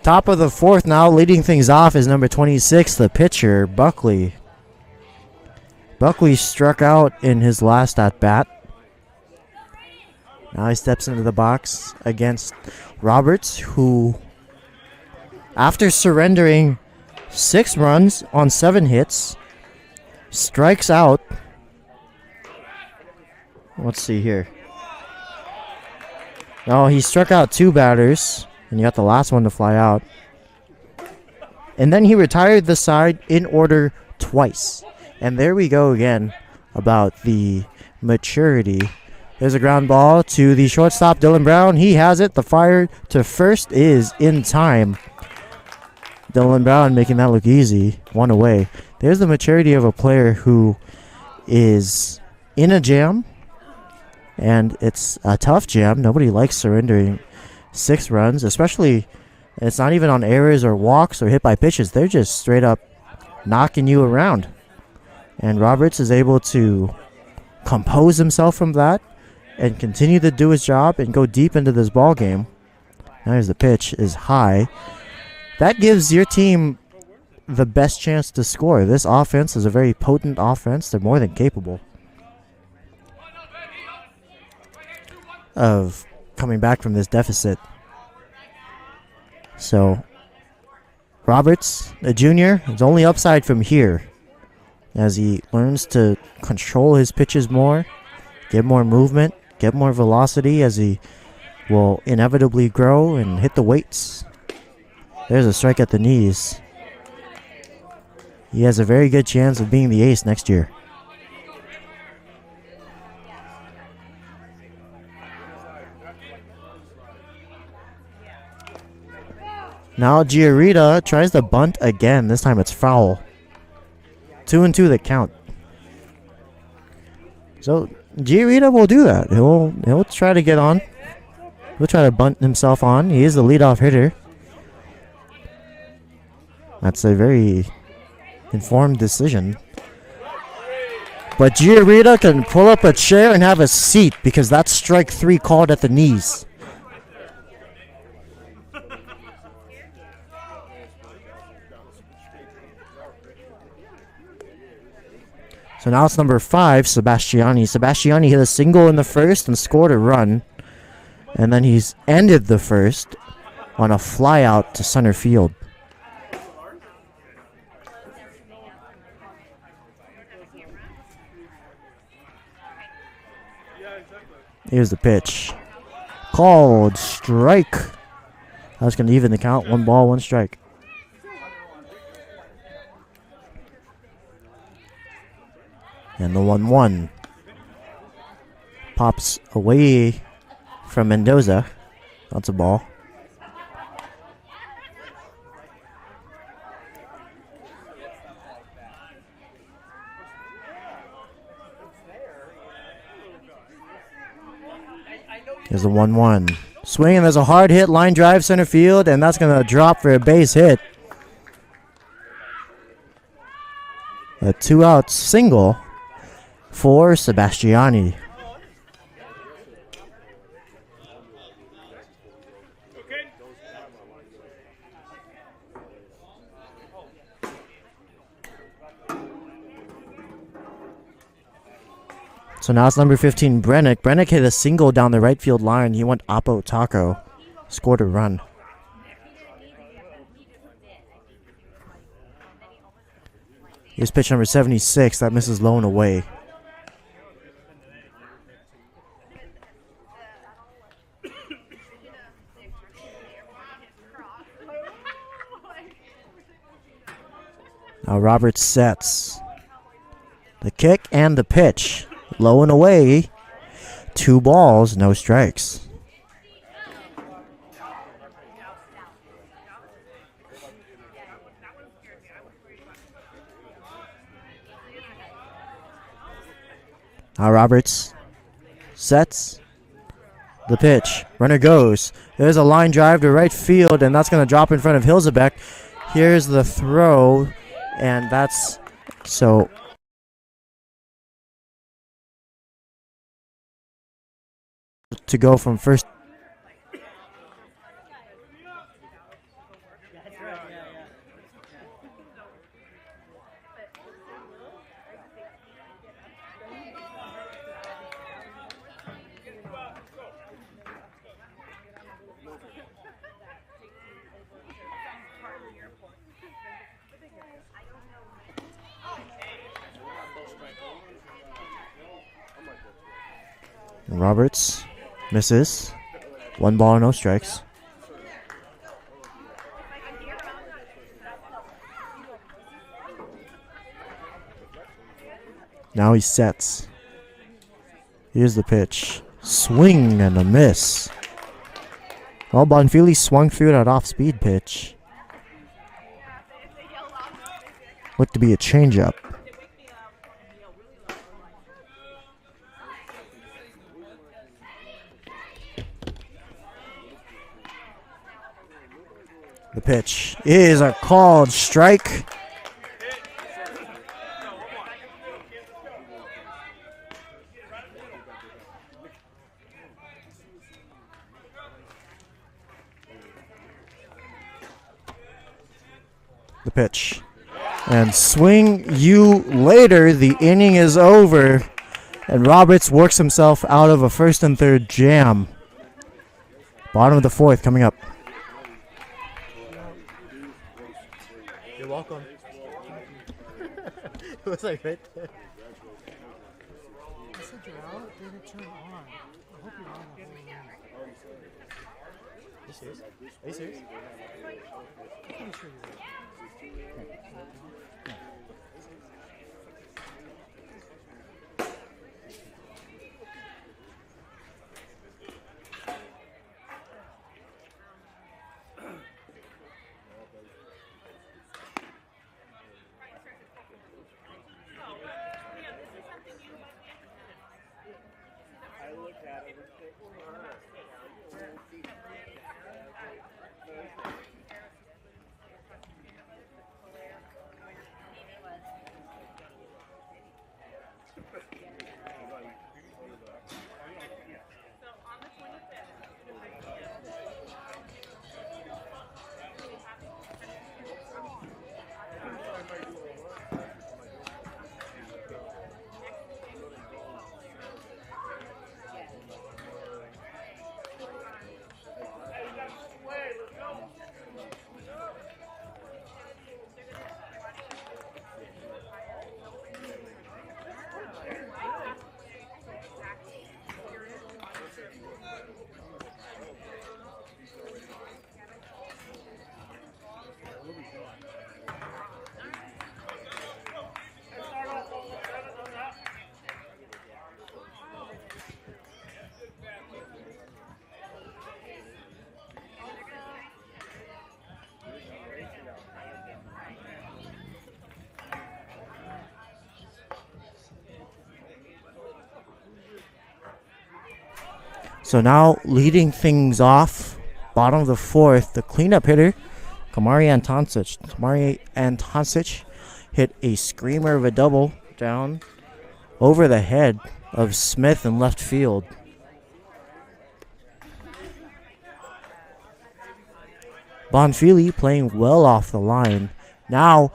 Top of the 4th now, leading things off is number 26, the pitcher, Buckley. Buckley struck out in his last at-bat. Now he steps into the box against Roberts, who, after surrendering 6 runs on 7 hits, strikes out. Let's see here. No, he struck out 2 batters. And you got the last one to fly out. And then he retired the side in order twice. And there we go again about the maturity. There's a ground ball to the shortstop, Dylan Brown. He has it. The fire to first is in time. Dylan Brown making that look easy. 1 away. There's the maturity of a player who is in a jam. And it's a tough jam. Nobody likes surrendering 6 runs, especially it's not even on errors or walks or hit by pitches. They're just straight up knocking you around. And Roberts is able to compose himself from that and continue to do his job and go deep into this ball game. There's the pitch is high. That gives your team the best chance to score. This offense is a very potent offense. They're more than capable of coming back from this deficit. So Roberts, a junior, is only upside from here as he learns to control his pitches more, get more movement, get more velocity as he will inevitably grow and hit the weights. There's a strike at the knees. He has a very good chance of being the ace next year. Now Giarita tries to bunt again. This time it's foul. 2-2 the count. So Giarita will do that. He'll try to get on. He'll try to bunt himself on. He is the leadoff hitter. That's a very informed decision. But Giarita can pull up a chair and have a seat because that's strike 3 called at the knees. So now it's number 5, Sebastiani. Sebastiani hit a single in the first and scored a run. And then he's ended the first on a fly out to center field. Here's the pitch. Called strike. I was going to even the count. 1 ball, 1 strike. And the 1-1 pops away from Mendoza. That's a ball. Here's the 1-1. Swing, and there's a hard hit, line drive center field, and that's going to drop for a base hit. A 2-out single for Sebastiani. So now it's number 15, Brennick. Brennick hit a single down the right field line. He went Oppo Taco. Scored a run. Here's pitch number 76. That misses low and away. Now Roberts sets. The kick and the pitch. Low and away. 2 balls, no strikes. Now Roberts sets the pitch. Runner goes. There's a line drive to right field, and that's going to drop in front of Hilzebeck. Here's the throw, and that's so. To go from first. Roberts misses. 1 ball, no strikes. Now he sets. Here's the pitch. Swing and a miss. Well, Bonfili swung through that off-speed pitch. Looked to be a changeup. The pitch is a called strike. The pitch. And swing you later. The inning is over. And Roberts works himself out of a 1st and 3rd jam. Bottom of the 4th coming up. You're welcome. It was like right there. I said you're out, then it turned on. I hope you're on the whole line. Are you serious? Are you serious? I'm pretty sure you're right. So now leading things off, bottom of the fourth, the cleanup hitter, Kamari Antoncic. Kamari Antoncic hit a screamer of a double down over the head of Smith in left field. Bonfili playing well off the line. Now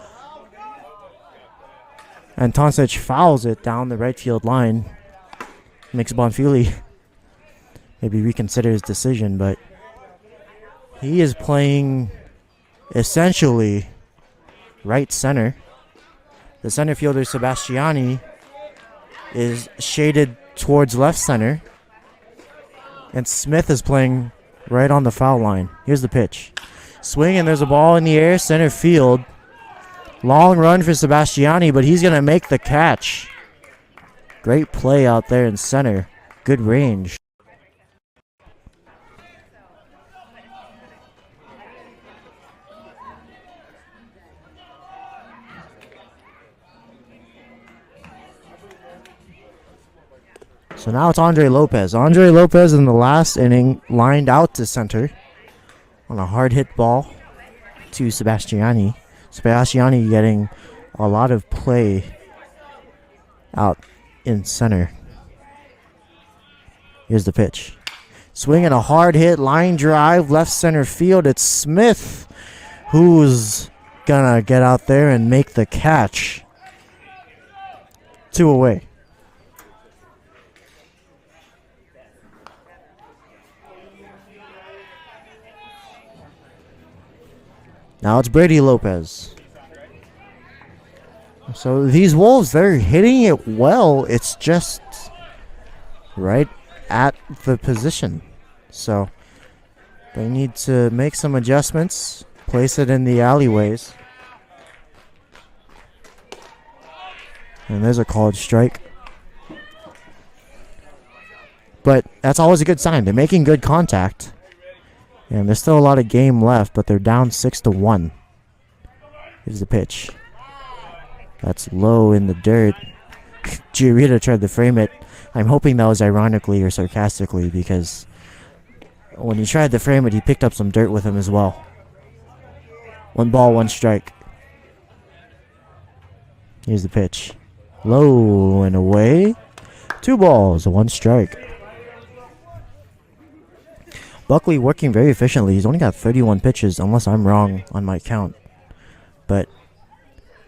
Antoncic fouls it down the right field line. Makes Bonfili maybe reconsider his decision, but he is playing essentially right center. The center fielder Sebastiani is shaded towards left center, and Smith is playing right on the foul line. Here's the pitch. Swing, and there's a ball in the air, center field. Long run for Sebastiani, but he's going to make the catch. Great play out there in center. Good range. So now it's Andre Lopez. Andre Lopez in the last inning lined out to center on a hard hit ball to Sebastiani. Sebastiani getting a lot of play out in center. Here's the pitch. Swinging a hard hit line drive left center field. It's Smith who's gonna get out there and make the catch. 2 away. Now it's Brady Lopez. So these Wolves, they're hitting it well. It's just right at the position. So they need to make some adjustments, place it in the alleyways. And there's a called strike. But that's always a good sign. They're making good contact. And there's still a lot of game left, but they're down 6-1. Here's the pitch. That's low in the dirt. Giarita tried to frame it. I'm hoping that was ironically or sarcastically, because when he tried to frame it, he picked up some dirt with him as well. 1 ball, 1 strike. Here's the pitch. Low and away. 2 balls, 1 strike. Buckley working very efficiently. He's only got 31 pitches, unless I'm wrong on my count. But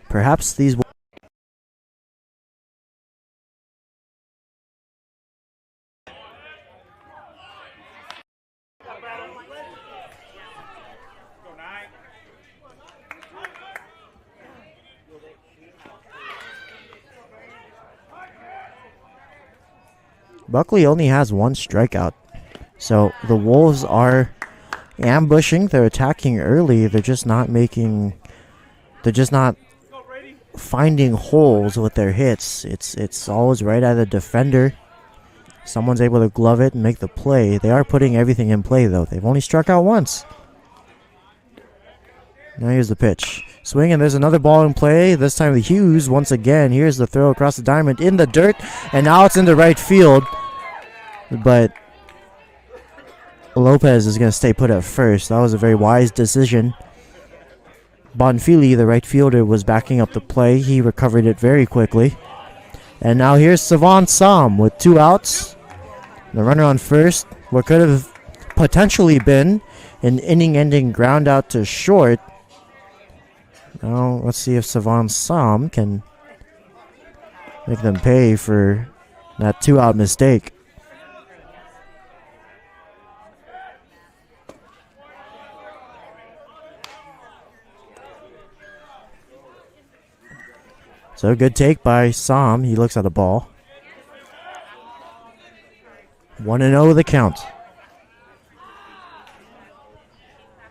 perhaps these... Buckley only has 1 strikeout. So the Wolves are ambushing. They're attacking early. They're just not finding holes with their hits. It's always right at the defender. Someone's able to glove it and make the play. They are putting everything in play, though. They've only struck out once. Now here's the pitch. Swing, and there's another ball in play. This time the Hughes once again. Here's the throw across the diamond in the dirt. And now it's into right field. But Lopez is going to stay put at first. That was a very wise decision. Bonfili, the right fielder, was backing up the play. He recovered it very quickly. And now here's Savon Sam with 2 outs. The runner on first. What could have potentially been an inning-ending ground out to short. Now let's see if Savon Sam can make them pay for that 2-out mistake. So good take by Sam. He looks at the ball. 1-0 the count.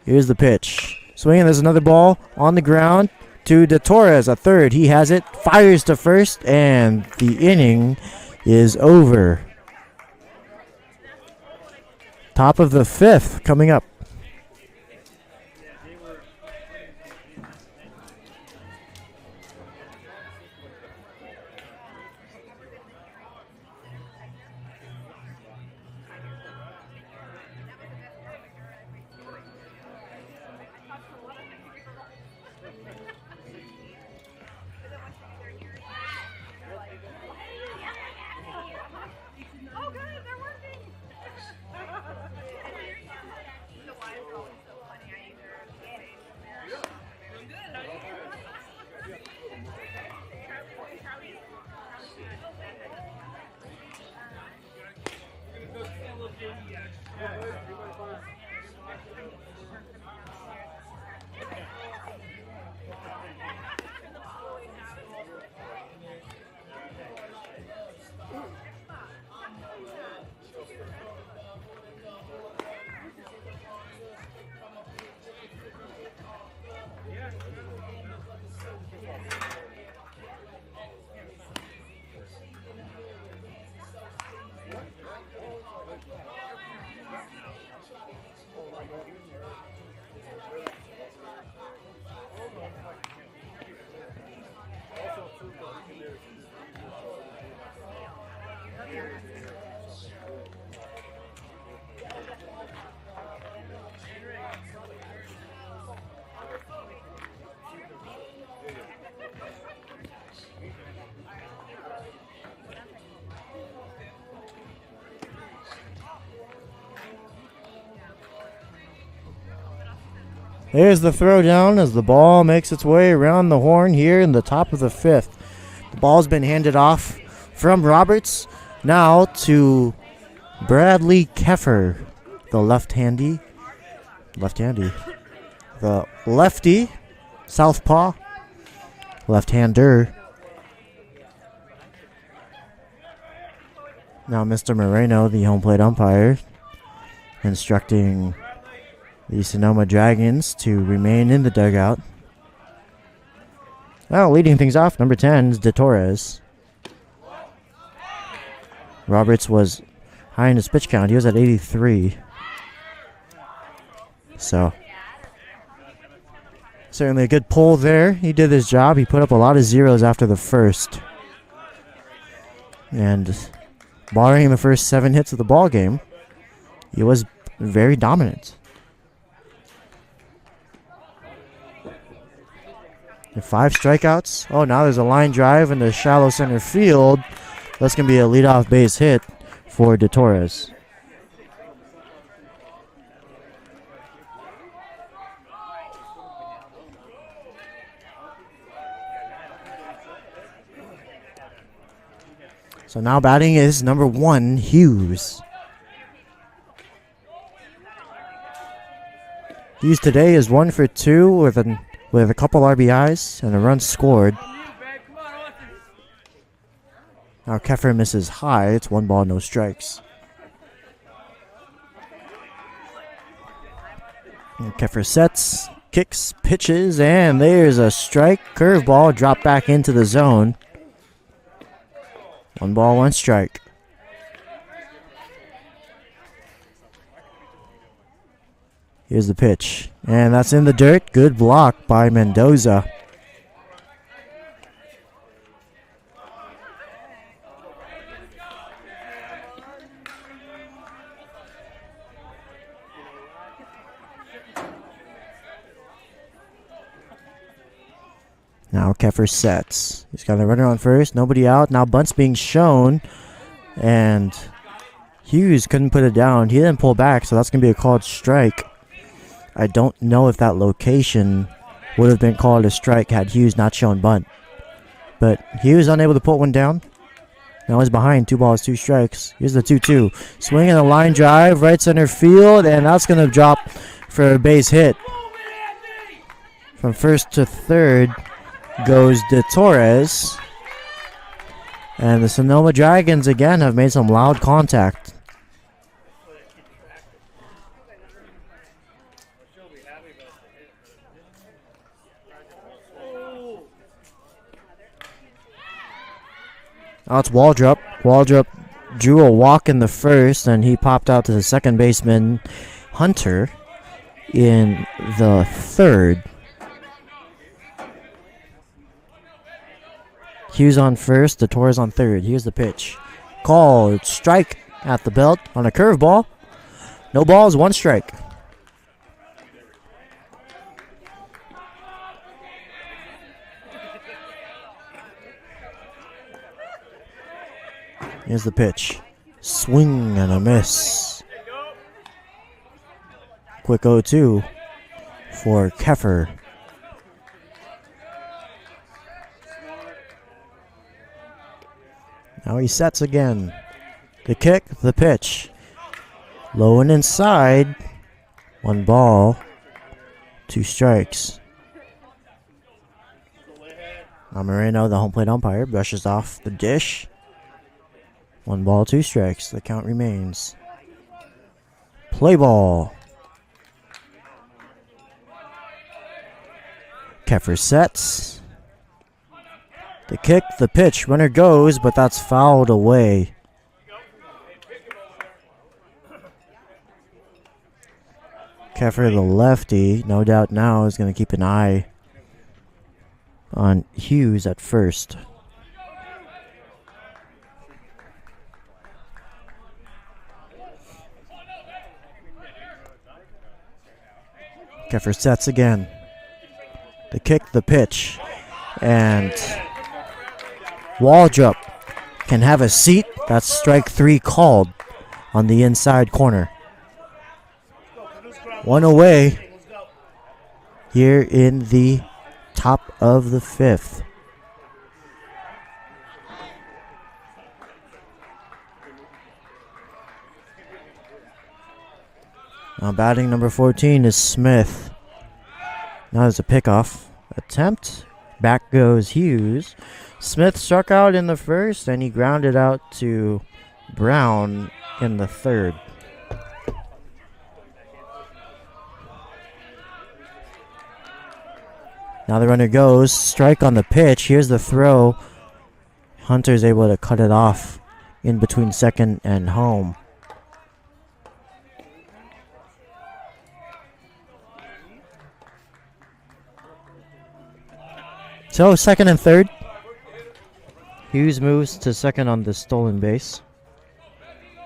Here's the pitch. Swinging, there's another ball on the ground to De Torres, a third. He has it, fires to first, and the inning is over. Top of the 5th coming up. There's the throwdown as the ball makes its way around the horn here in the top of the fifth. The ball's been handed off from Roberts now to Bradley Keffer, the lefty, the lefty, southpaw, left-hander. Now Mr. Moreno, the home plate umpire, instructing the Sonoma Dragons to remain in the dugout. Well, leading things off, number 10 is De Torres. Roberts was high in his pitch count. He was at 83. So, certainly a good pull there. He did his job. He put up a lot of zeros after the first. And barring the first 7 hits of the ball game, he was very dominant. And 5 strikeouts. Oh, now there's a line drive in the shallow center field. That's going to be a leadoff base hit for De Torres. So now batting is number 1, Hughes. Hughes today is 1 for 2 with a couple RBIs and a run scored. Now Keffer misses high. It's 1 ball, no strikes. And Keffer sets, kicks, pitches, and there's a strike. Curveball dropped back into the zone. 1 ball, 1 strike. Here's the pitch. And that's in the dirt. Good block by Mendoza. Now Keffer sets. He's got a runner on first. Nobody out. Now bunt's being shown. And Hughes couldn't put it down. He didn't pull back, so that's going to be a called strike. I don't know if that location would have been called a strike had Hughes not shown bunt. But Hughes unable to put one down. Now he's behind. 2 balls, 2 strikes. Here's the 2-2. Swinging a line drive, right center field, and that's going to drop for a base hit. From first to third goes De Torres. And the Sonoma Dragons again have made some loud contact. Now it's Waldrop. Waldrop drew a walk in the first, and he popped out to the second baseman, Hunter, in the third. Hughes on first, De Torres on third. Here's the pitch. Called strike at the belt on a curveball. No balls, 1 strike. Here's the pitch. Swing and a miss. Quick 0-2 for Keffer. Now he sets again. The kick, the pitch. Low and inside. 1 ball, 2 strikes. Now Moreno, the home plate umpire, brushes off the dish. 1 ball, 2 strikes. The count remains. Play ball. Keffer sets. The kick, the pitch. Runner goes, but that's fouled away. Keffer, the lefty, no doubt now is going to keep an eye on Hughes at first. Keffer sets again. The kick, the pitch, and Waldrop can have a seat. That's strike 3 called on the inside corner. 1 away here in the top of the 5th. Now batting number 14 is Smith. Now there's a pickoff attempt. Back goes Hughes. Smith struck out in the first and he grounded out to Brown in the third. Now the runner goes. Strike on the pitch. Here's the throw. Hunter's able to cut it off in between second and home. So second and third. Hughes moves to second on the stolen base.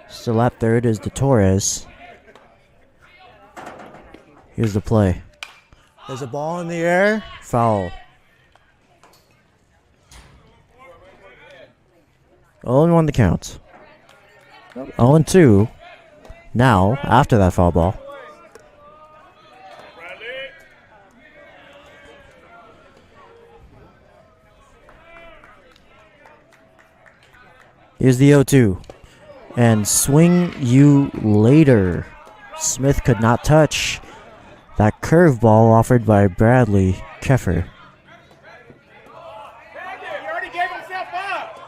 Still at third is DeTorres. Here's the play. There's a ball in the air. Foul. 0-1 the count. 0-2 now after that foul ball. Here's the 0-2. And swing you later. Smith could not touch that curveball offered by Bradley Keffer. He already gave himself up.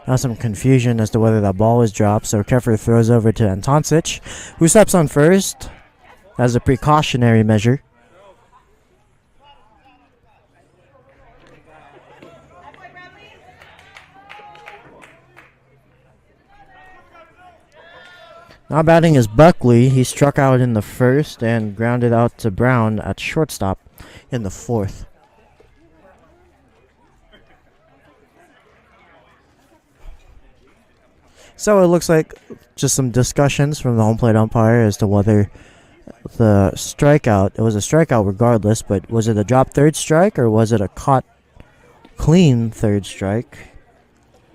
Now some confusion as to whether that ball was dropped, so Keffer throws over to Antoncic, who steps on first as a precautionary measure. Now batting is Buckley. He struck out in the first and grounded out to Brown at shortstop in the fourth. So it looks like just some discussions from the home plate umpire as to whether the strikeout, it was a strikeout regardless, but was it a drop third strike or was it a caught clean third strike?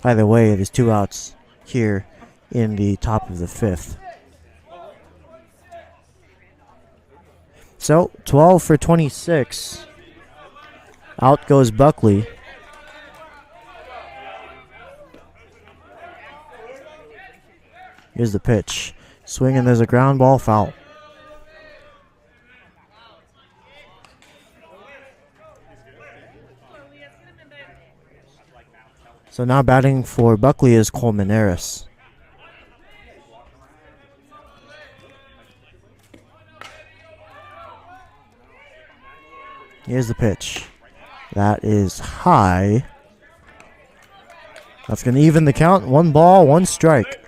Either way, there's 2 outs here in the top of the 5th. So 12 for 26. Out goes Buckley. Here's the pitch. Swing and there's a ground ball, foul. So now batting for Buckley is Colmenares. Here's the pitch. That is high. That's going to even the count. 1 ball, 1 strike.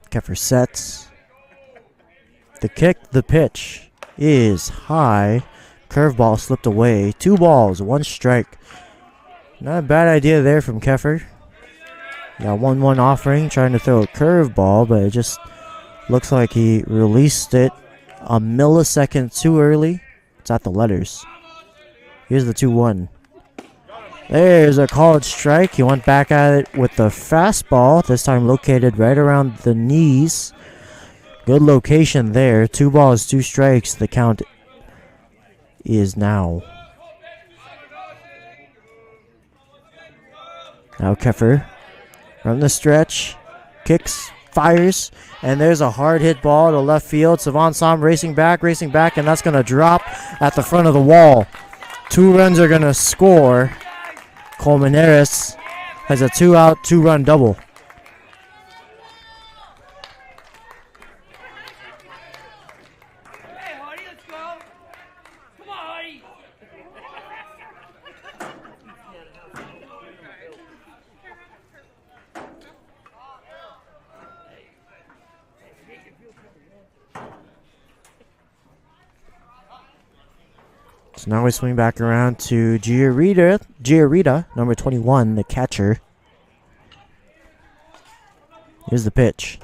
Keffer sets. The kick, the pitch is high. Curveball slipped away. 2 balls, 1 strike. Not a bad idea there from Keffer. Got 1-1 offering, trying to throw a curveball, but it just looks like he released it a millisecond too early. It's at the letters. Here's the 2-1. There's a called strike. He went back at it with the fastball, this time located right around the knees Good location there. 2 balls, 2 strikes. The count is now. Now Keffer from the stretch. Kicks, fires, and there's a hard hit ball to left field. Savon Som racing back, and that's going to drop at the front of the wall. 2 runs are going to score. Colmenares has a 2-out, 2-run double. So now we swing back around to Giarita, number 21, the catcher. Here's the pitch.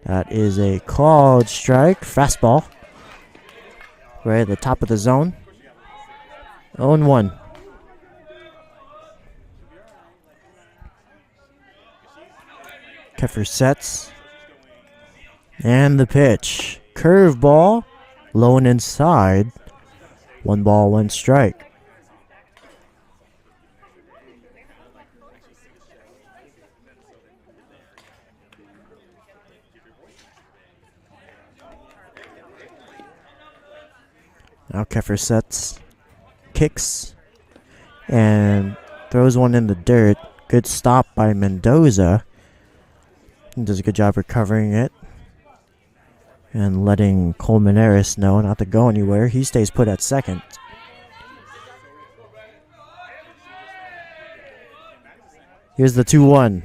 That is a called strike, fastball. Right at the top of the zone. 0-1. Keffer sets. And the pitch. Curveball, low and inside. 1 ball, 1 strike. Now Keffer sets, kicks, and throws one in the dirt. Good stop by Mendoza. He does a good job recovering it and letting Colmenares know not to go anywhere. He stays put at second. Here's the 2-1.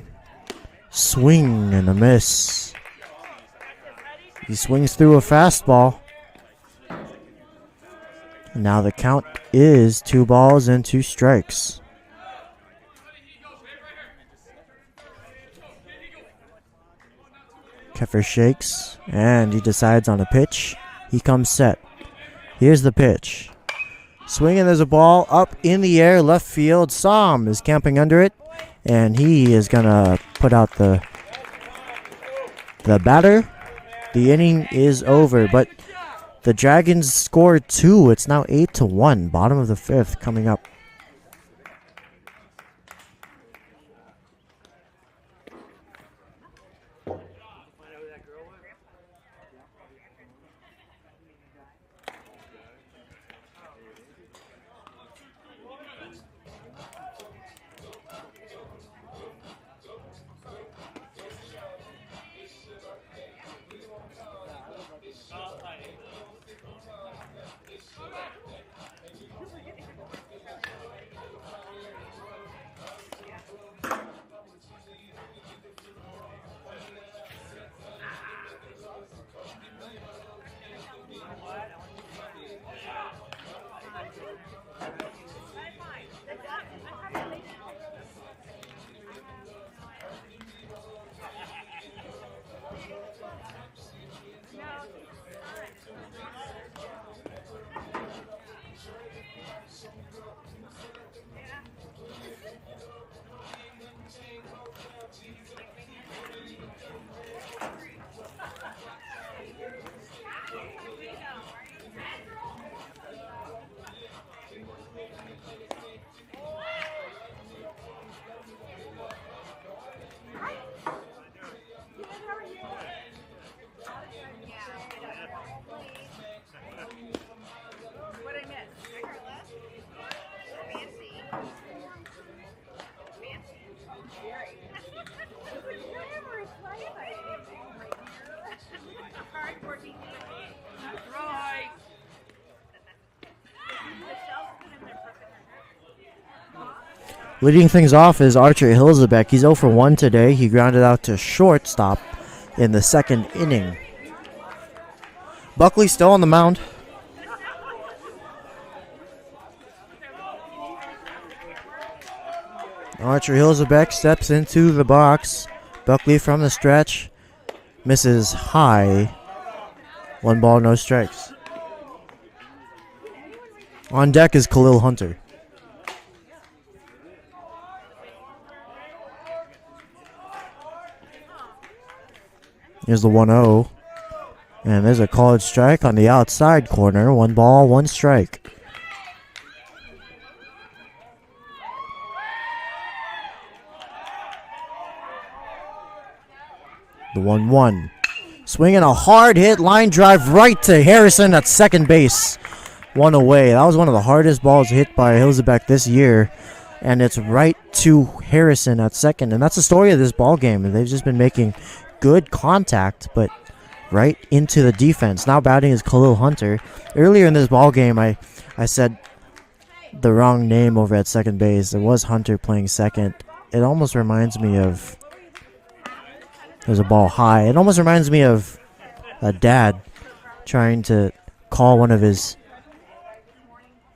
Swing and a miss. He swings through a fastball. Now the count is 2 balls and 2 strikes. Keffer shakes, and he decides on a pitch. He comes set. Here's the pitch. Swinging, there's a ball up in the air, left field. Som is camping under it, and he is going to put out the batter. The inning is over, but the Dragons scored 2. It's now 8-1, bottom of the 5th coming up. Leading things off is Archer Hilzebeck. He's 0 for 1 today. He grounded out to shortstop in the 2nd inning. Buckley still on the mound. Archer Hilzebeck steps into the box. Buckley from the stretch misses high. 1 ball, no strikes. On deck is Khalil Hunter. Here's the 1-0. And there's a called strike on the outside corner. 1 ball, 1 strike. The 1-1. Swinging a hard hit line drive right to Harrison at second base. 1 away. That was one of the hardest balls hit by Hilzebeck this year. And it's right to Harrison at second. And that's the story of this ball game. They've just been making good contact, but right into the defense. Now batting is Khalil Hunter. Earlier in this ball game, I said the wrong name over at second base. It was Hunter playing second. It almost reminds me of... There's a ball high. It almost reminds me of a dad trying to call one of his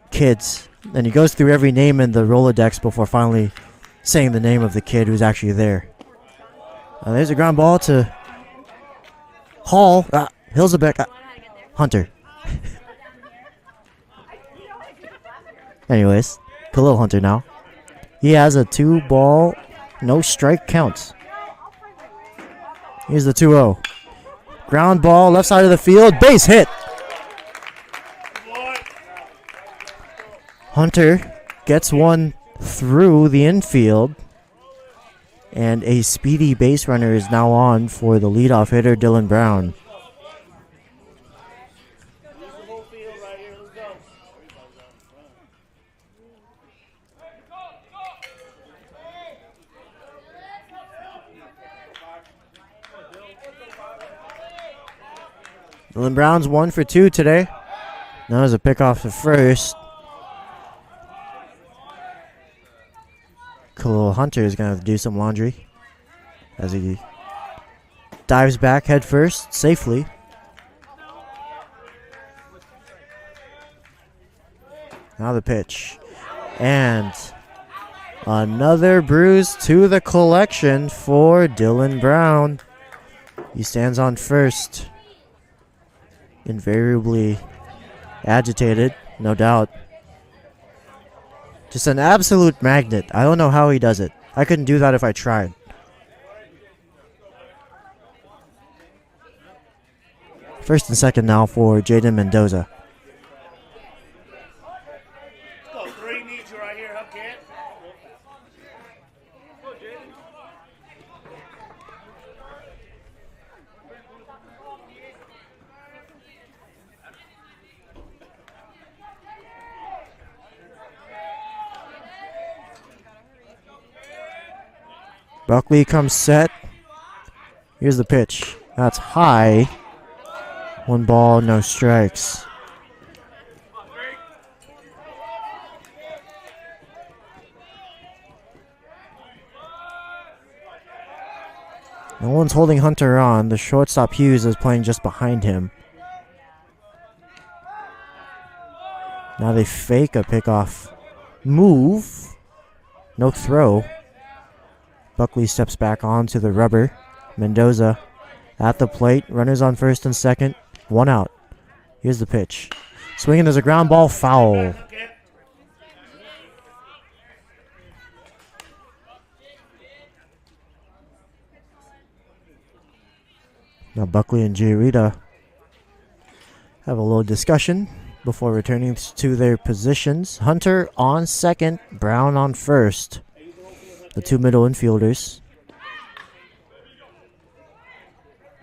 kids. And he goes through every name in the Rolodex before finally saying the name of the kid who's actually there. There's a ground ball to Hall. Hilzebeck. Hunter. Anyways, Khalil Hunter now. He has a 2-ball, no strike count. Here's the 2-0. Ground ball, left side of the field. Base hit. Hunter gets one through the infield. And a speedy base runner is now on for the leadoff hitter, Dylan Brown. Dylan Brown's 1 for 2 today. Now there's a pickoff to first. Khalil Hunter is going to have to do some laundry as he dives back head first safely. Now the pitch. And another bruise to the collection for Dylan Brown. He stands on first. Invariably agitated, no doubt. Just an absolute magnet. I don't know how he does it. I couldn't do that if I tried. First and second now for Jaden Mendoza. Buckley comes set. Here's the pitch. That's high. 1 ball, no strikes. No one's holding Hunter on. The shortstop Hughes is playing just behind him. Now they fake a pickoff move. No throw. Buckley steps back onto the rubber. Mendoza at the plate. Runners on first and second. 1 out. Here's the pitch. Swinging, there's a ground ball, foul. Now Buckley and Giarita have a little discussion before returning to their positions. Hunter on second, Brown on first. The 2 middle infielders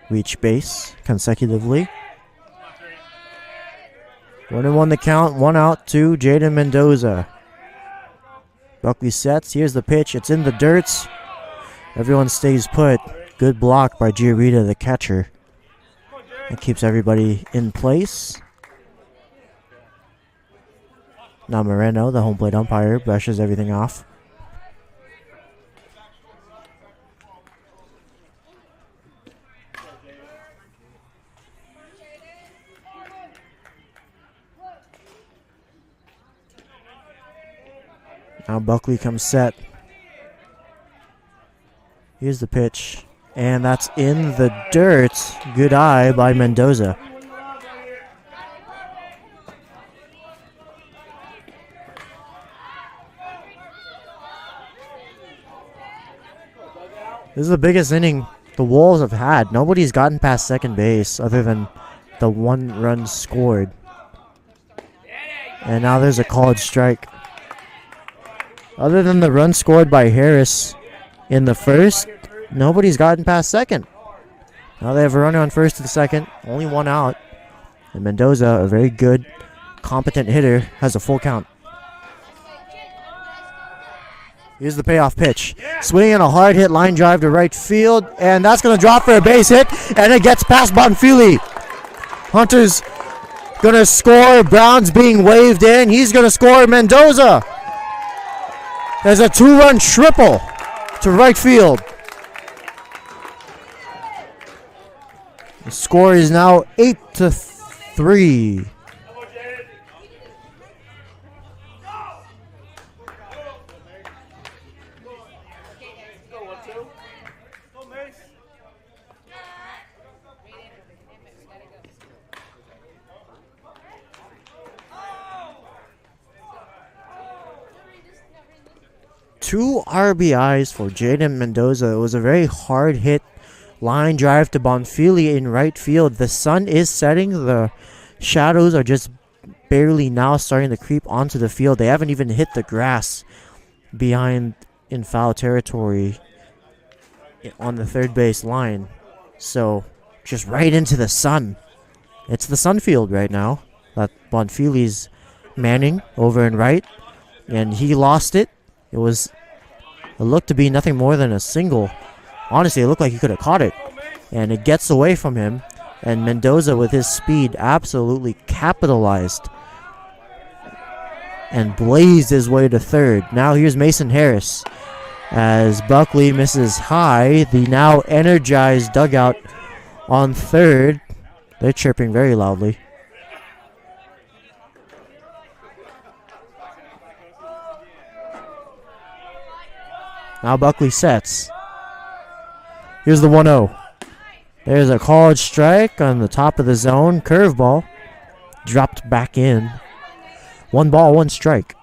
reach base consecutively. 1-1 the count, 1 out to Jaden Mendoza. Buckley sets. Here's the pitch. It's in the dirt. Everyone stays put. Good block by Giarita, the catcher. That keeps everybody in place. Now Moreno, the home plate umpire, brushes everything off. Now Buckley comes set. Here's the pitch. And that's in the dirt. Good eye by Mendoza. This is the biggest inning the Wolves have had. Nobody's gotten past second base other than the 1 run scored. And now there's a called strike. Other than the run scored by Harris in the first, nobody's gotten past second. Now they have a runner on first to the second, only 1 out. And Mendoza, a very good, competent hitter, has a full count. Here's the payoff pitch. Swinging a hard hit line drive to right field, and that's going to drop for a base hit, and it gets past Bonfili. Hunter's going to score. Brown's being waved in. He's going to score. Mendoza. There's a 2-run triple to right field. The score is now 8-3. Two RBIs for Jaden Mendoza. It was a very hard hit line drive to Bonfili in right field. The sun is setting. The shadows are just barely now starting to creep onto the field. They haven't even hit the grass behind in foul territory on the third base line. So just right into the sun. It's the sun field right now that Bonfili's manning over in right. And he lost it. It looked to be nothing more than a single. Honestly, it looked like he could have caught it. And it gets away from him. And Mendoza, with his speed, absolutely capitalized and blazed his way to third. Now here's Mason Harris. As Buckley misses high, the now energized dugout on third. They're chirping very loudly. Now Buckley sets. Here's the 1-0. There's a called strike on the top of the zone. Curveball. Dropped back in. 1 ball, 1 strike.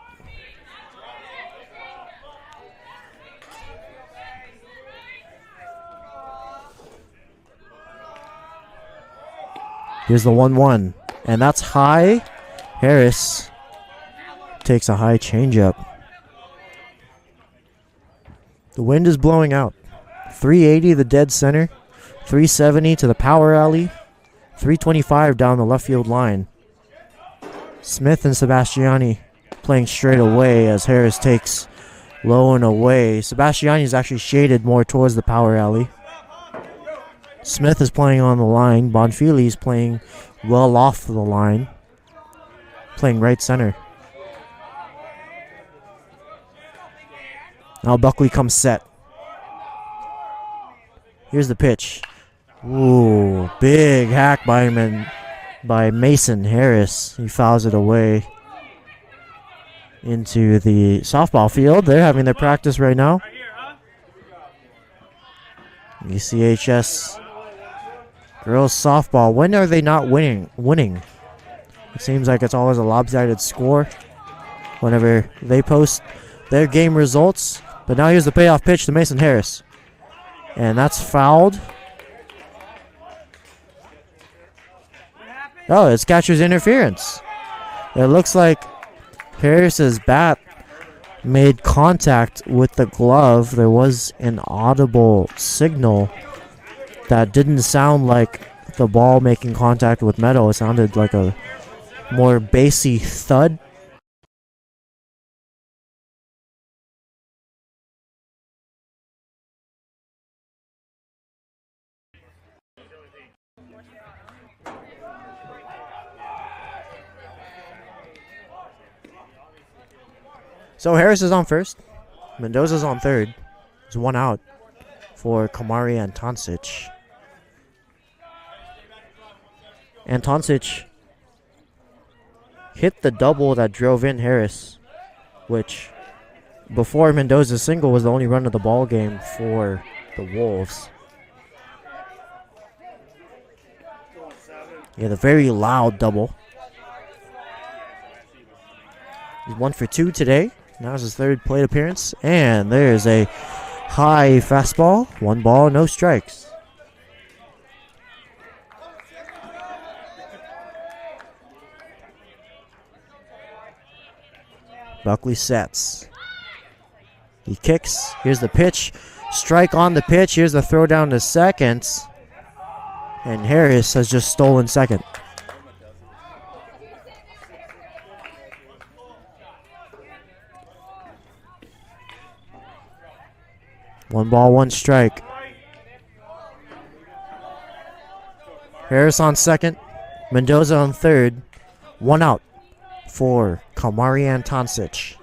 Here's the 1-1. And that's high. Harris takes a high changeup. The wind is blowing out. 380 the dead center. 370 to the power alley. 325 down the left field line. Smith and Sebastiani playing straight away as Harris takes low and away. Sebastiani is actually shaded more towards the power alley. Smith is playing on the line. Bonfili is playing well off the line. Playing right center. Now Buckley comes set. Here's the pitch. Ooh, big hack by Mason Harris. He fouls it away into the softball field. They're having their practice right now. ECHS girls softball. When are they not winning? It seems like it's always a lopsided score whenever they post their game results. But now here's the payoff pitch to Mason Harris. And that's fouled. Oh, it's catcher's interference. It looks like Harris's bat made contact with the glove. There was an audible signal that didn't sound like the ball making contact with metal. It sounded like a more bassy thud. So Harris is on first. Mendoza's on third. There's 1 out for Kamari Antoncic. Antoncic hit the double that drove in Harris, which before Mendoza's single was the only run of the ball game for the Wolves. Yeah, the very loud double. He's 1 for 2 today. Now it's his third plate appearance. And there's a high fastball. 1 ball, no strikes. Buckley sets. He kicks. Here's the pitch. Strike on the pitch. Here's the throw down to second. And Harris has just stolen second. One ball, one strike. Harris on second. Mendoza on third. One out for Kamarian Toncic.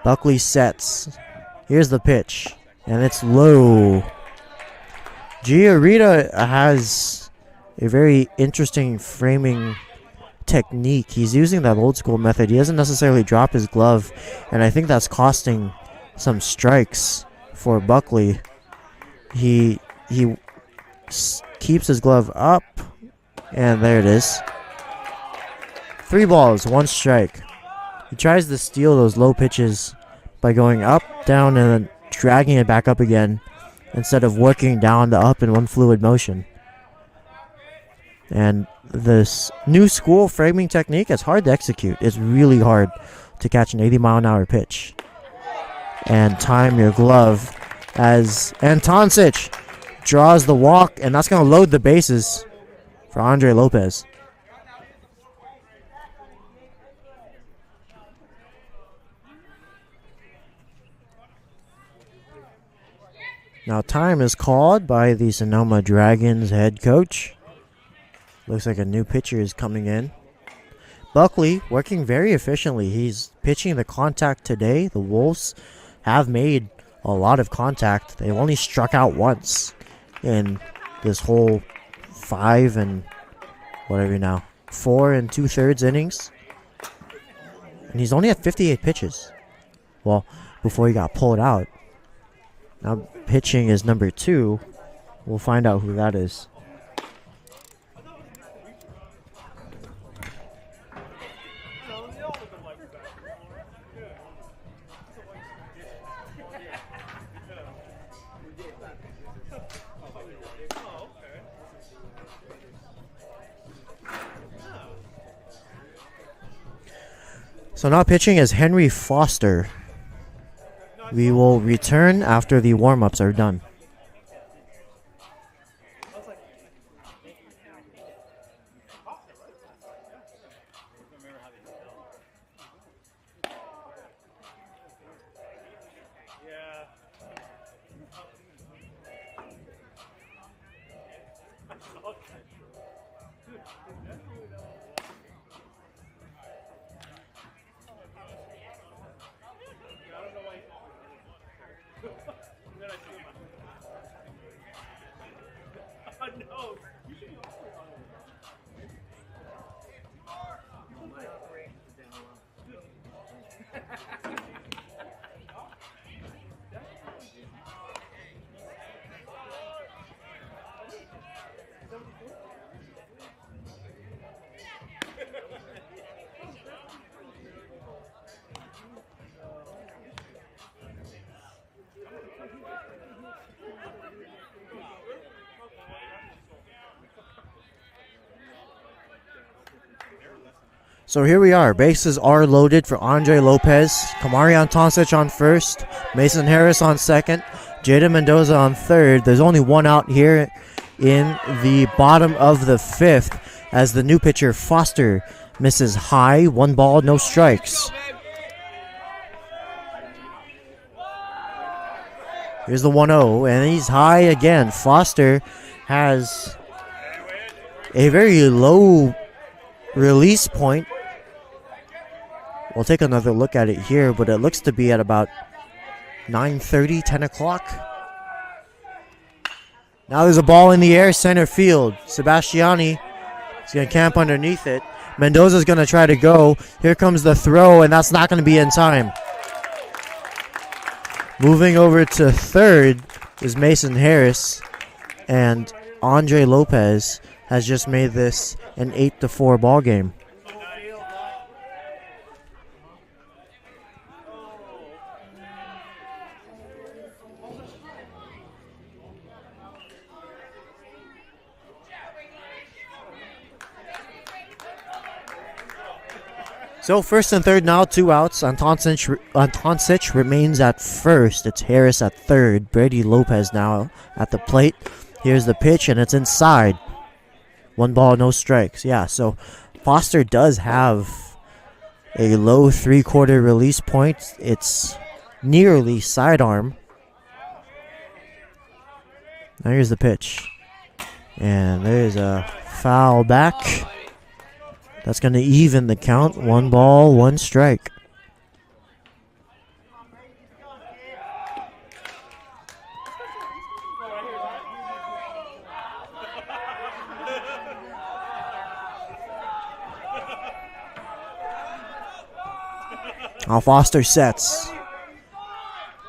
Buckley sets. Here's the pitch. And it's low. Giarita has a very interesting framing technique. He's using that old school method. He doesn't necessarily drop his glove. And I think that's costing some strikes for Buckley. He keeps his glove up. And there it is. 3 balls, 1 strike. He tries to steal those low pitches by going up, down, and then dragging it back up again instead of working down to up in one fluid motion. And this new school framing technique is hard to execute. It's really hard to catch an 80-mile-an-hour pitch and time your glove as Antoncic draws the walk, and that's going to load the bases for Andre Lopez. Now time is called by the Sonoma Dragons head coach. Looks like a new pitcher is coming in. Buckley working very efficiently. He's pitching the contact today. The Wolves have made a lot of contact. They've only struck out once in this whole 4 2/3 innings. And he's only at 58 pitches. Well, before he got pulled out. Now pitching is number 2. We'll find out who that is. So now pitching is Henry Foster. We will return after the warm-ups are done. So here we are. Bases are loaded for Andre Lopez. Kamarian Toncic on first. Mason Harris on second. Jada Mendoza on third. There's only one out here in the bottom of the 5th as the new pitcher Foster misses high. 1 ball, no strikes. Here's the 1-0, and he's high again. Foster has a very low release point. We'll take another look at it here, but it looks to be at about 9:30, 10 o'clock. Now there's a ball in the air, center field. Sebastiani is going to camp underneath it. Mendoza's going to try to go. Here comes the throw, and that's not going to be in time. Moving over to third is Mason Harris, and Andre Lopez has just made this an 8-4 ball game. So first and third now, 2 outs. Antoncic remains at first. It's Harris at third. Brady Lopez now at the plate. Here's the pitch, and it's inside. 1 ball, no strikes. Yeah, so Foster does have a low 3/4 release point. It's nearly sidearm. Now here's the pitch. And there's a foul back. That's going to even the count. 1 ball, 1 strike. Now Foster sets.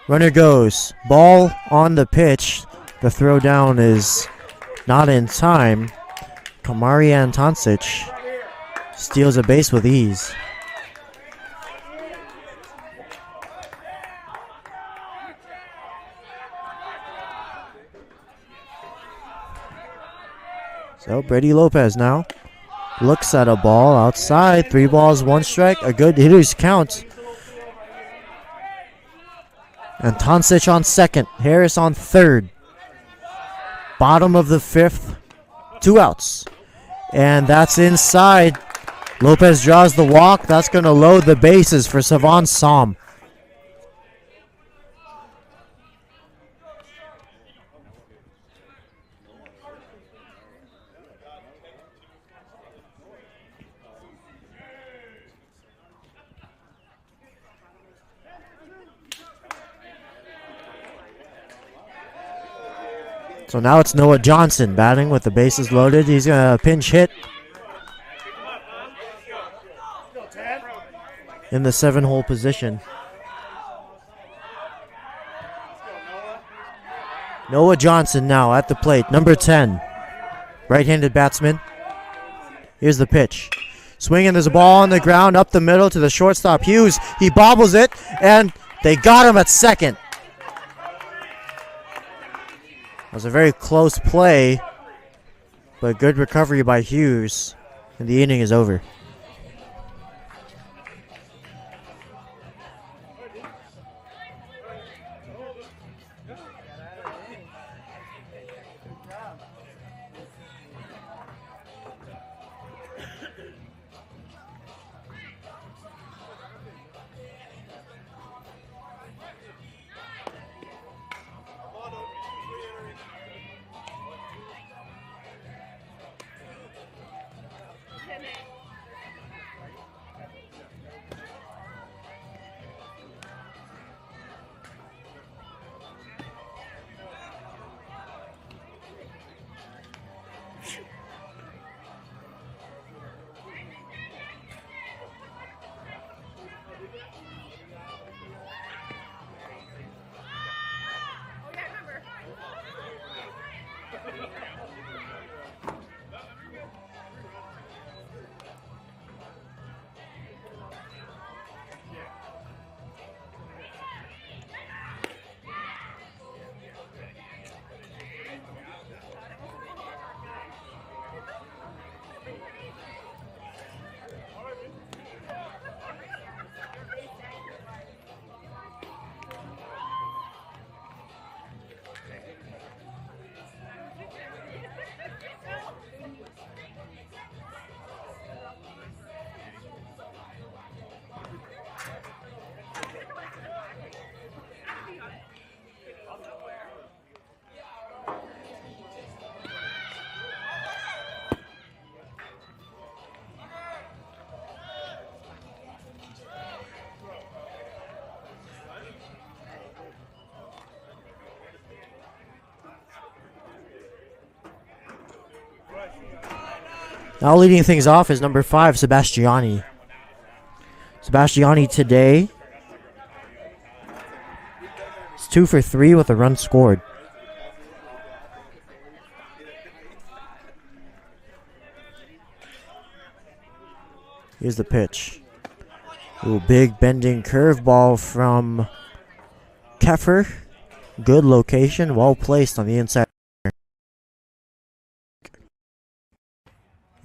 Runner goes. Ball on the pitch. The throw down is not in time. Kamari Antoncic steals a base with ease. So Brady Lopez now looks at a ball outside. 3 balls, 1 strike. A good hitter's count. Antoncic on second. Harris on third. Bottom of the 5th. 2 outs. And that's inside. Lopez draws the walk. That's going to load the bases for Savon Som. So now it's Noah Johnson batting with the bases loaded. He's going to pinch hit in the 7-hole position. Noah Johnson now at the plate, number 10. Right-handed batsman. Here's the pitch. Swinging, there's a ball on the ground, up the middle to the shortstop, Hughes. He bobbles it, and they got him at second. It was a very close play, but good recovery by Hughes, and the inning is over. Now leading things off is number 5, Sebastiani. Sebastiani today is 2 for 3 with a run scored. Here's the pitch. Ooh, big bending curveball from Keffer. Good location, well placed on the inside.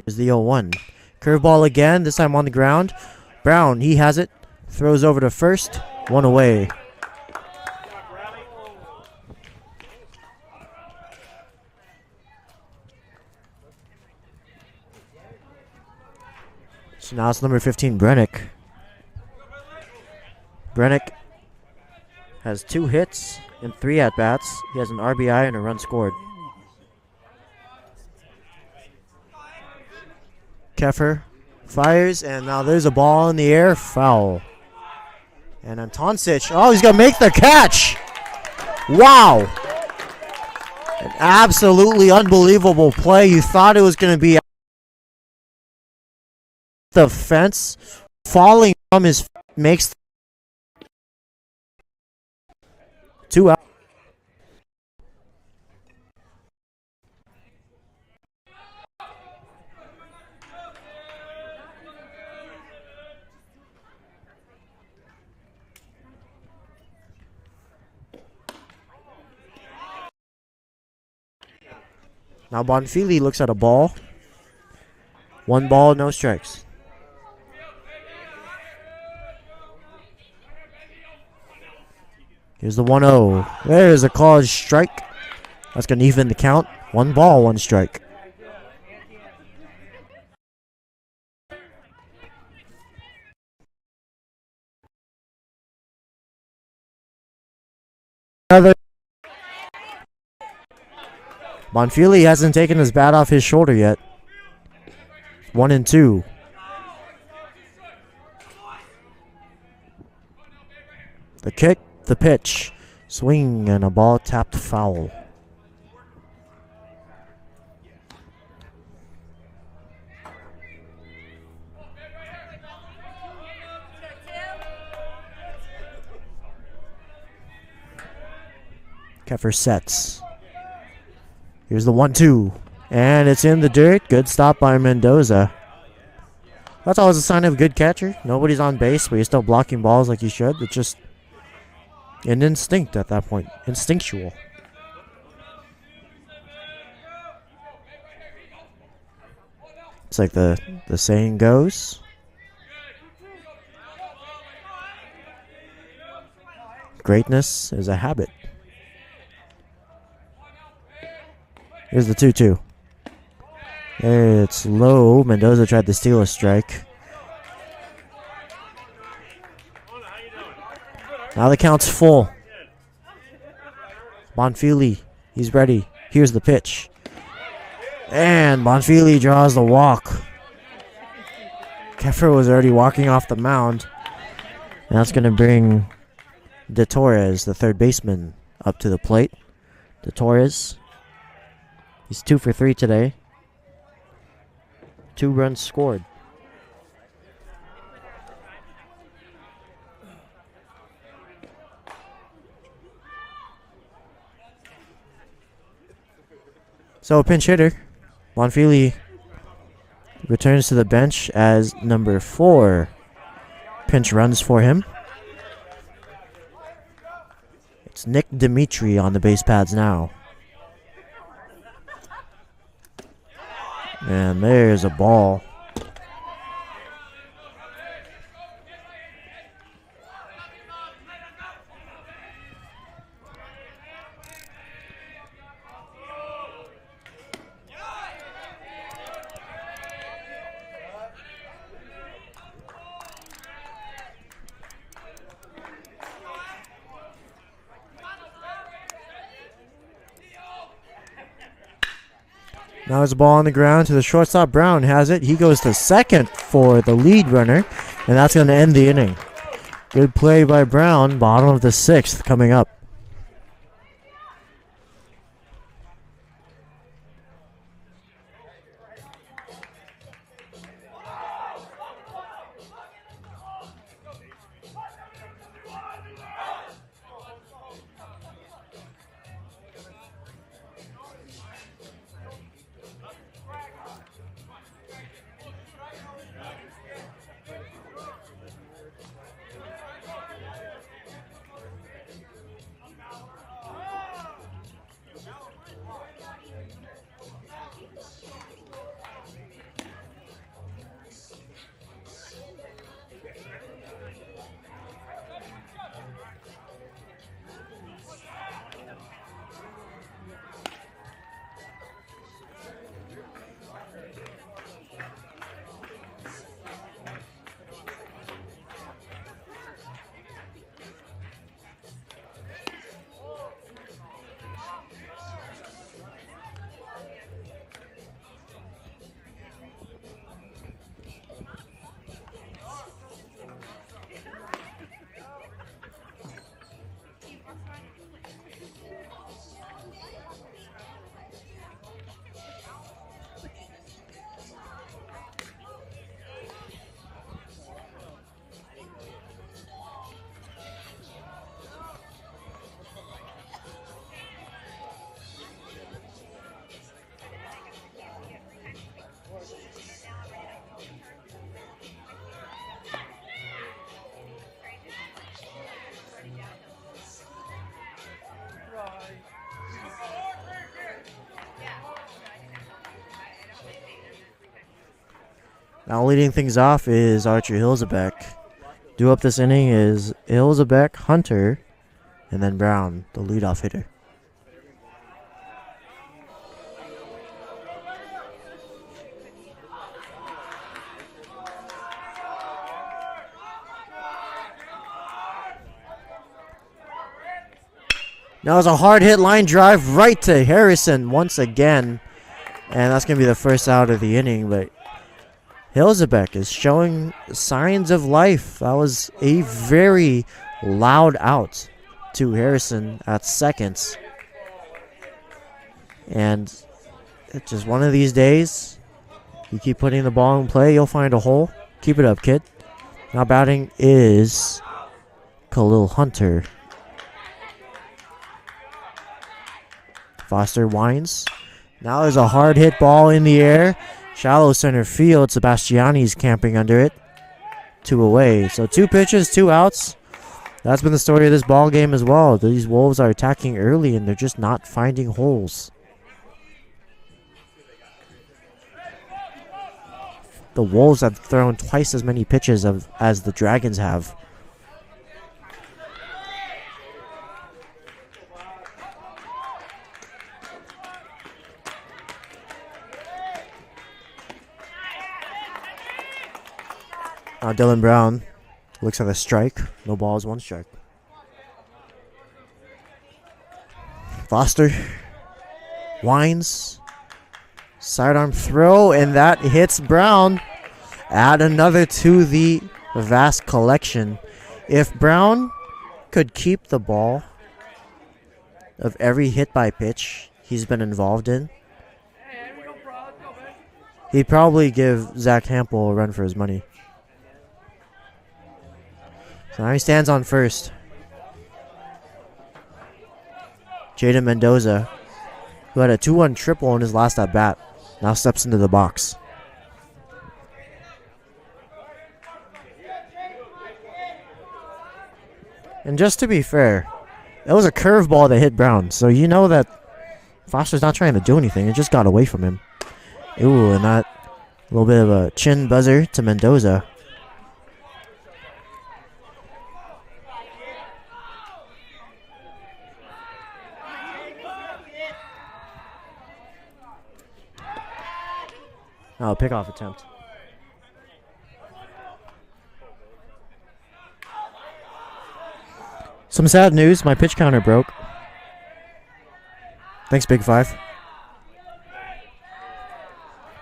Here's the 0-1. Curveball again, this time on the ground. Brown, he has it. Throws over to first. One away. So now it's number 15, Brennick. Brennick has 2 hits and 3 at-bats. He has an RBI and a run scored. Keffer fires, and now there's a ball in the air. Foul. And Antoncic, oh, he's going to make the catch. Wow. An absolutely unbelievable play. You thought it was going to be the fence. Falling from his makes 2 out. Now Bonfili looks at a ball. 1 ball, no strikes. Here's the 1-0. There's a called strike. That's going to even the count. 1 ball, 1 strike. Another. Bonfili hasn't taken his bat off his shoulder yet. 1-2. The kick, the pitch, swing, and a ball tapped foul. Keffer sets. Here's the 1-2. And it's in the dirt. Good stop by Mendoza. That's always a sign of a good catcher. Nobody's on base, but you're still blocking balls like you should. It's just an instinct at that point. Instinctual. It's like the saying goes. Greatness is a habit. Here's the 2-2. It's low. Mendoza tried to steal a strike. Now the count's full. Bonfili, he's ready. Here's the pitch. And Bonfili draws the walk. Keffer was already walking off the mound. And that's going to bring De Torres, the third baseman, up to the plate. De Torres, he's 2 for 3 today. 2 runs scored. So a pinch hitter, Bonfili returns to the bench as number 4 pinch runs for him. It's Nick Dimitri on the base pads now. And there's a ball. Now there's a ball on the ground to the shortstop. Brown has it. He goes to second for the lead runner, and that's going to end the inning. Good play by Brown. Bottom of the 6th coming up. Now leading things off is Archer Hilzebeck. Due up this inning is Hilzebeck, Hunter, and then Brown, the leadoff hitter. Now it's a hard hit line drive right to Harrison once again. And that's going to be the first out of the inning. But Hilzebeck is showing signs of life. That was a very loud out to Harrison at seconds. And it's just one of these days. You keep putting the ball in play, you'll find a hole. Keep it up, kid. Now batting is Khalil Hunter. Foster winds. Now there's a hard hit ball in the air. Shallow center field. Sebastiani's camping under it. 2 away. So 2 pitches, 2 outs. That's been the story of this ball game as well. These Wolves are attacking early and they're just not finding holes. The Wolves have thrown twice as many pitches as the Dragons have. Now Dylan Brown looks at a strike. No balls, 1 strike. Foster winds. Sidearm throw, and that hits Brown. Add another to the vast collection. If Brown could keep the ball of every hit by pitch he's been involved in, he'd probably give Zach Hampel a run for his money. So now he stands on first. Jaden Mendoza, who had a 2-1 triple in his last at bat, now steps into the box. And just to be fair, it was a curveball that hit Brown, so you know that Foster's not trying to do anything. It just got away from him. Ooh, and that little bit of a chin buzzer to Mendoza. Oh, pickoff attempt. Some sad news. My pitch counter broke. Thanks, Big Five.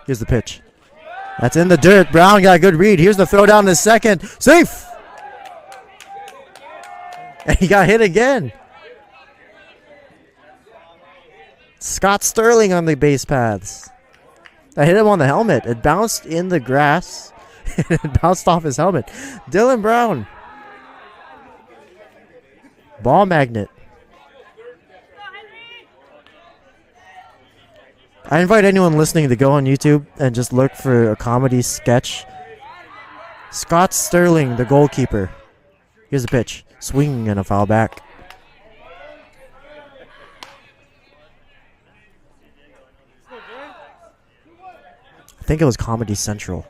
Here's the pitch. That's in the dirt. Brown got a good read. Here's the throw down to second. Safe! And he got hit again. Scott Sterling on the base paths. I hit him on the helmet. It bounced in the grass. And it bounced off his helmet. Dylan Brown. Ball magnet. I invite anyone listening to go on YouTube and just look for a comedy sketch. Scott Sterling, the goalkeeper. Here's the pitch. Swing and a foul back. I think it was Comedy Central.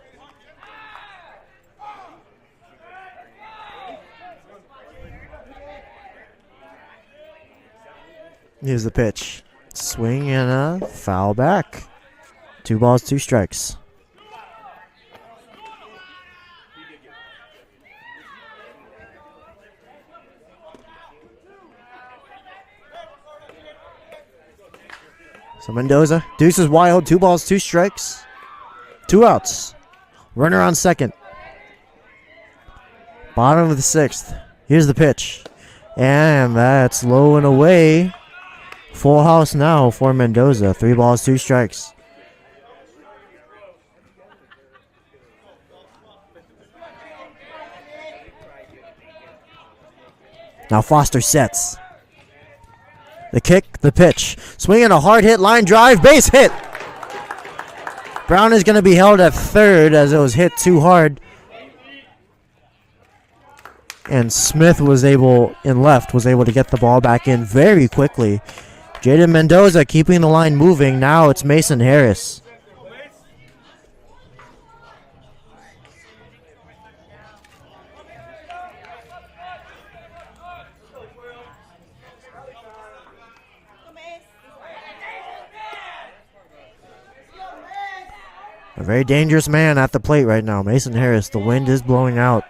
Here's the pitch. Swing and a foul back. 2 balls, 2 strikes. So Mendoza, Deuce is wild. 2 balls, 2 strikes. 2 outs. Runner on second. Bottom of the 6th. Here's the pitch. And that's low and away. Full house now for Mendoza. 3 balls, 2 strikes. Now Foster sets. The kick, the pitch. Swinging a hard hit, line drive, base hit. Brown is going to be held at third as it was hit too hard. And Smith was able, in left, was able to get the ball back in very quickly. Jaden Mendoza keeping the line moving. Now it's Mason Harris. A very dangerous man at the plate right now. Mason Harris, the wind is blowing out.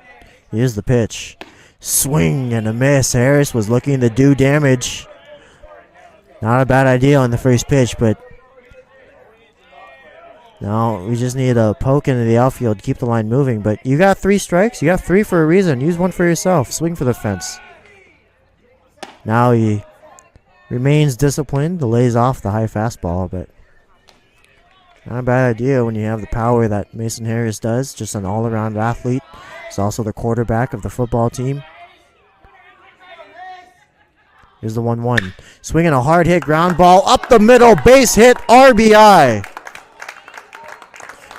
Here's the pitch. Swing and a miss. Harris was looking to do damage. Not a bad idea on the first pitch, but no, we just need a poke into the outfield, keep the line moving. But you got 3 strikes. You got 3 for a reason. Use 1 for yourself. Swing for the fence. Now he remains disciplined, lays off the high fastball, but not a bad idea when you have the power that Mason Harris does. Just an all-around athlete. He's also the quarterback of the football team. Here's the 1-1. Swinging a hard hit ground ball up the middle. Base hit, RBI.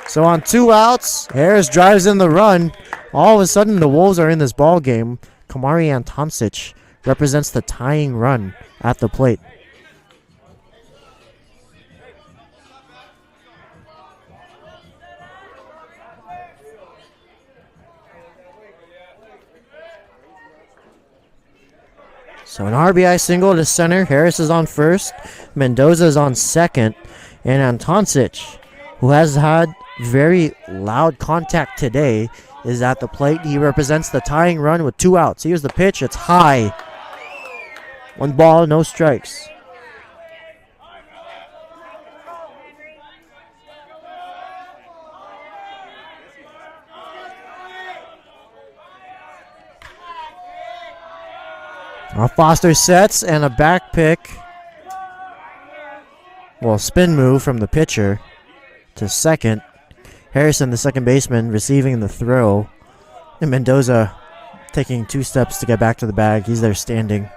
So on 2 outs, Harris drives in the run. All of a sudden, the Wolves are in this ball game. Kamari Antoncic represents the tying run at the plate. So an RBI single to center. Harris is on first. Mendoza is on second. And Antoncic, who has had very loud contact today, is at the plate. He represents the tying run with 2 outs. Here's the pitch. It's high. 1 ball, no strikes. Foster sets and a back pick. Well, spin move from the pitcher to second. Harrison, the second baseman, receiving the throw. And Mendoza taking 2 steps to get back to the bag. He's there standing.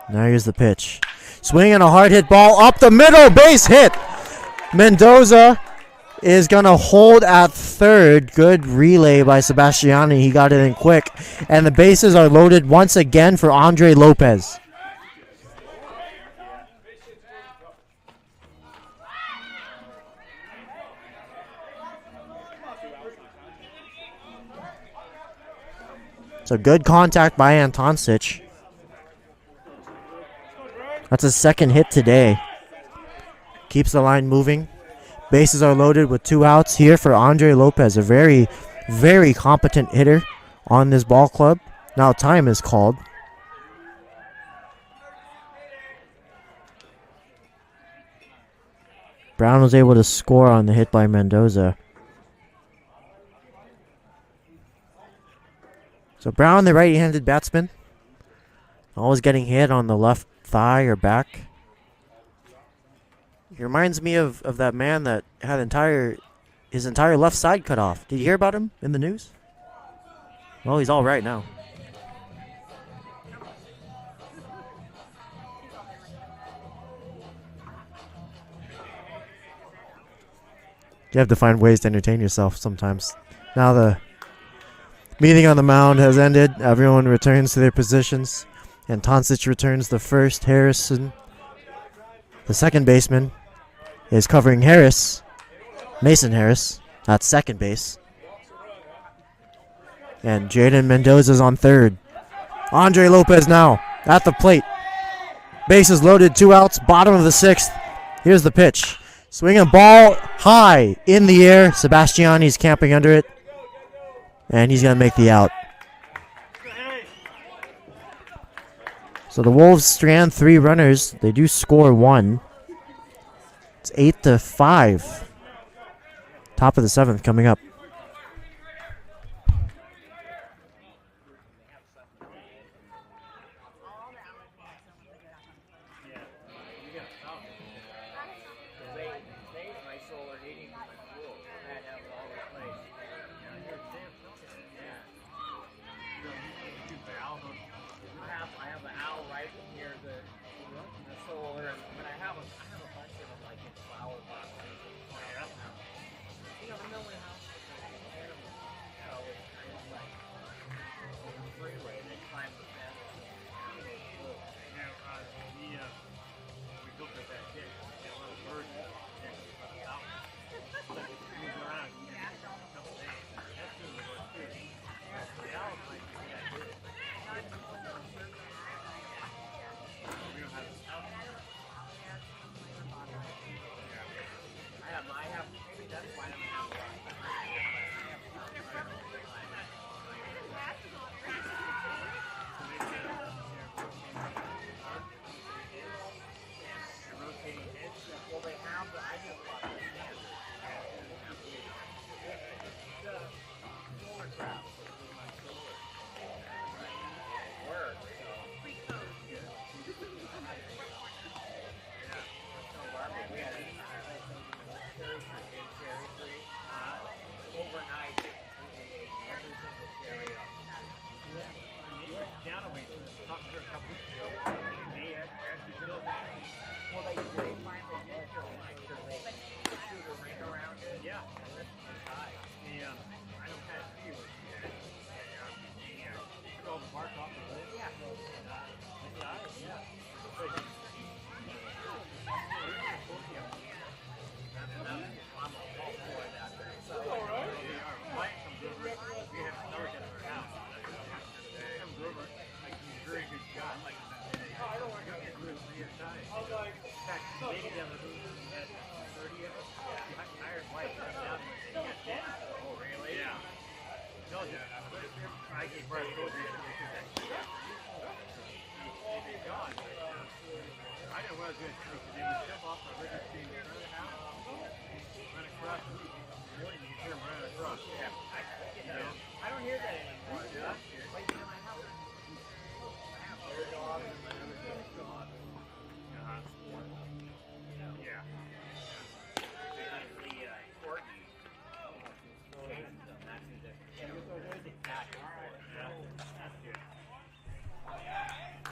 Now here's the pitch. Swinging a hard hit ball up the middle. Base hit. Mendoza is going to hold at third. Good relay by Sebastiani. He got it in quick. And the bases are loaded once again for Andre Lopez. So good contact by Antoncic. That's his second hit today. Keeps the line moving. Bases are loaded with 2 outs here for Andre Lopez, a very, very competent hitter on this ball club. Now time is called. Brown was able to score on the hit by Mendoza. So Brown, the right-handed batsman, always getting hit on the left thigh or back. He reminds me of that man that had his entire left side cut off. Did you hear about him in the news? Well, he's all right now. You have to find ways to entertain yourself sometimes. Now the meeting on the mound has ended. Everyone returns to their positions. And Antoncic returns the first. Harrison, the second baseman, is covering Harris. Mason Harris at second base. And Jaden Mendoza's on third. Andre Lopez now at the plate. Bases loaded, 2 outs, bottom of the 6th. Here's the pitch. Swinging a ball high in the air. Sebastiani's camping under it. And he's going to make the out. So the Wolves strand 3 runners. They do score 1. It's 8-5. Top of the 7th coming up.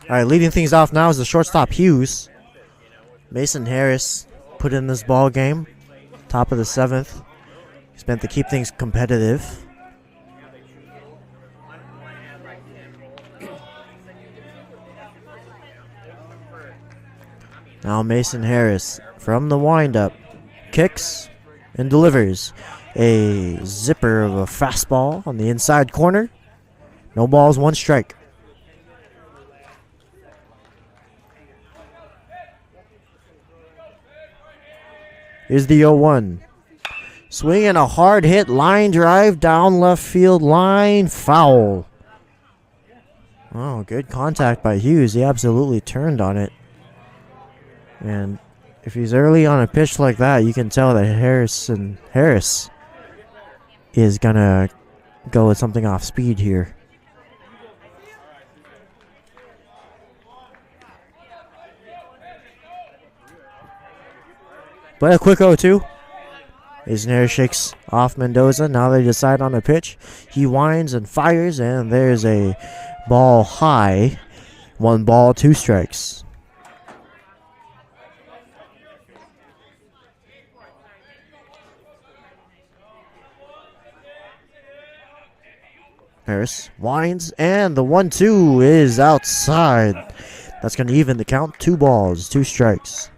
All right, leading things off now is the shortstop Hughes. Mason Harris put in this ball game, top of the 7th. He's meant to keep things competitive. Now Mason Harris from the windup kicks and delivers a zipper of a fastball on the inside corner. No balls, 1 strike. Here's the 0-1. Swinging a hard hit line drive down left field line. Foul. Oh, good contact by Hughes. He absolutely turned on it. And if he's early on a pitch like that, you can tell that Harris is going to go with something off speed here. But a quick 0-2. Isner shakes off Mendoza. Now they decide on a pitch. He winds and fires, and there's a ball high. 1 ball, 2 strikes. Harris winds, and the 1-2 is outside. That's going to even the count. 2 balls, 2 strikes.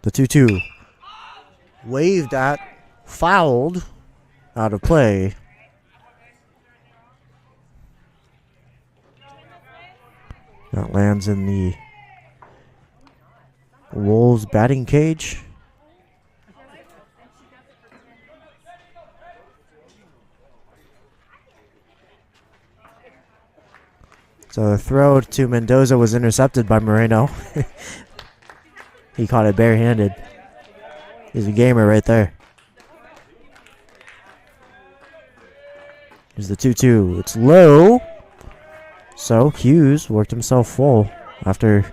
The 2-2 waved at, fouled, out of play. That lands in the Wolves batting cage. So the throw to Mendoza was intercepted by Moreno. He caught it barehanded. He's a gamer right there. Here's the 2-2. It's low. So Hughes worked himself full after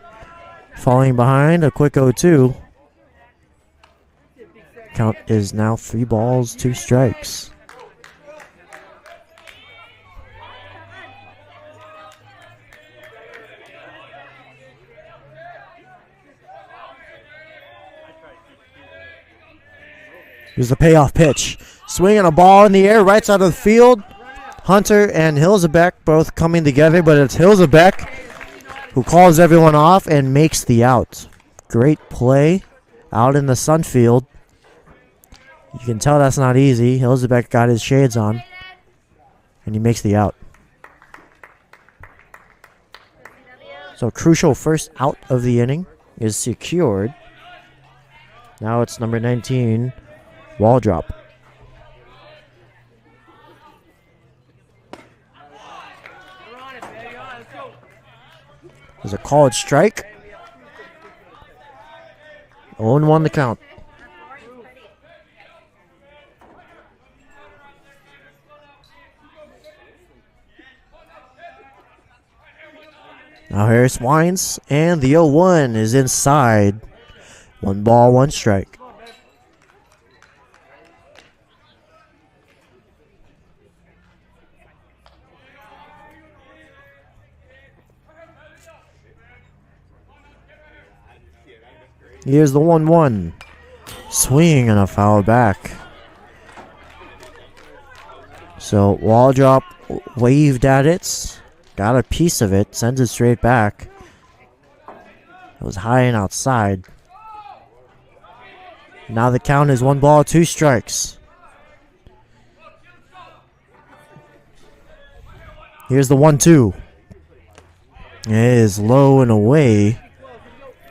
falling behind. A quick 0-2. Count is now 3 balls, 2 strikes. Here's the payoff pitch. Swinging a ball in the air, right side of the field. Hunter and Hilzebeck both coming together, but it's Hilzebeck who calls everyone off and makes the out. Great play out in the sun field. You can tell that's not easy. Hilzebeck got his shades on, and he makes the out. So crucial first out of the inning is secured. Now it's number 19, wall drop. There's a called strike. 0-1 the count. Now Harris winds, and the 0-1 is inside. 1 ball, 1 strike. Here's the 1-1. Swing and a foul back. So wall drop waved at it. Got a piece of it. Sends it straight back. It was high and outside. Now the count is 1 ball, 2 strikes. Here's the 1-2. It is low and away.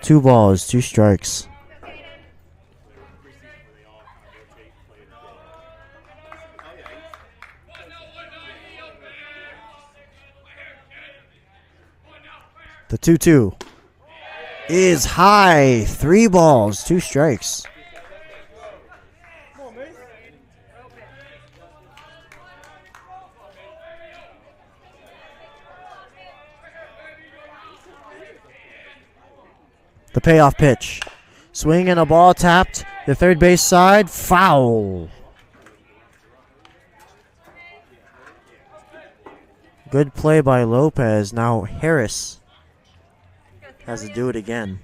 2 balls, 2 strikes. The 2-2 is high. 3 balls, 2 strikes. The payoff pitch. Swing and a ball tapped. The third base side. Foul. Good play by Lopez. Now Harris has to do it again.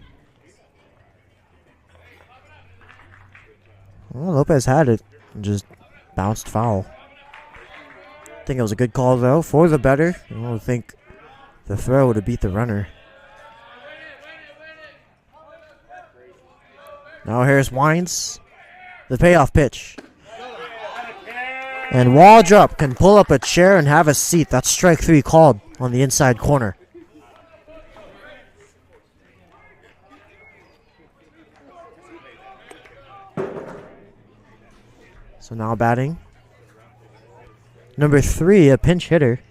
Well, Lopez had it. Just bounced foul. I think it was a good call, though, for the better. I don't think the throw would have beat the runner. Now Harris winds. The payoff pitch. And Waldrop can pull up a chair and have a seat. That's strike 3 called on the inside corner. So now batting. Number 3, a pinch hitter.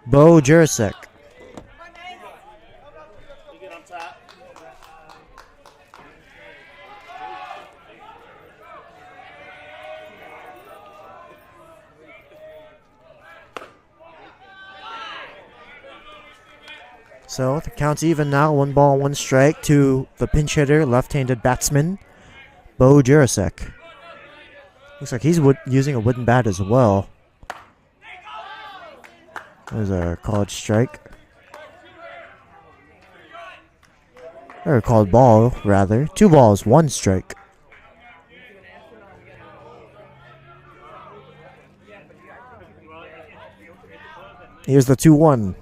Bo Jurasek. So the count's even now. 1 ball, 1 strike to the pinch hitter, left-handed batsman, Bo Jurasek. Looks like he's using a wooden bat as well. There's a called strike. Or a called ball, rather. 2 balls, 1 strike. Here's the 2-1.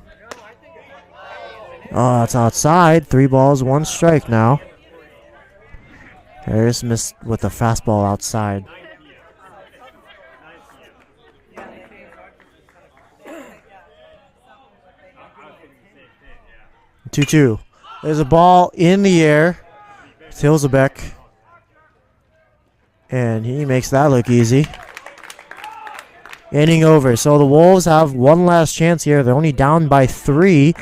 Oh, it's outside. 3 balls, 1 strike now. Harris missed with a fastball outside. 2-2. There's a ball in the air. It's Hilzebeck. And he makes that look easy. Inning over. So the Wolves have one last chance here. They're only down by 3.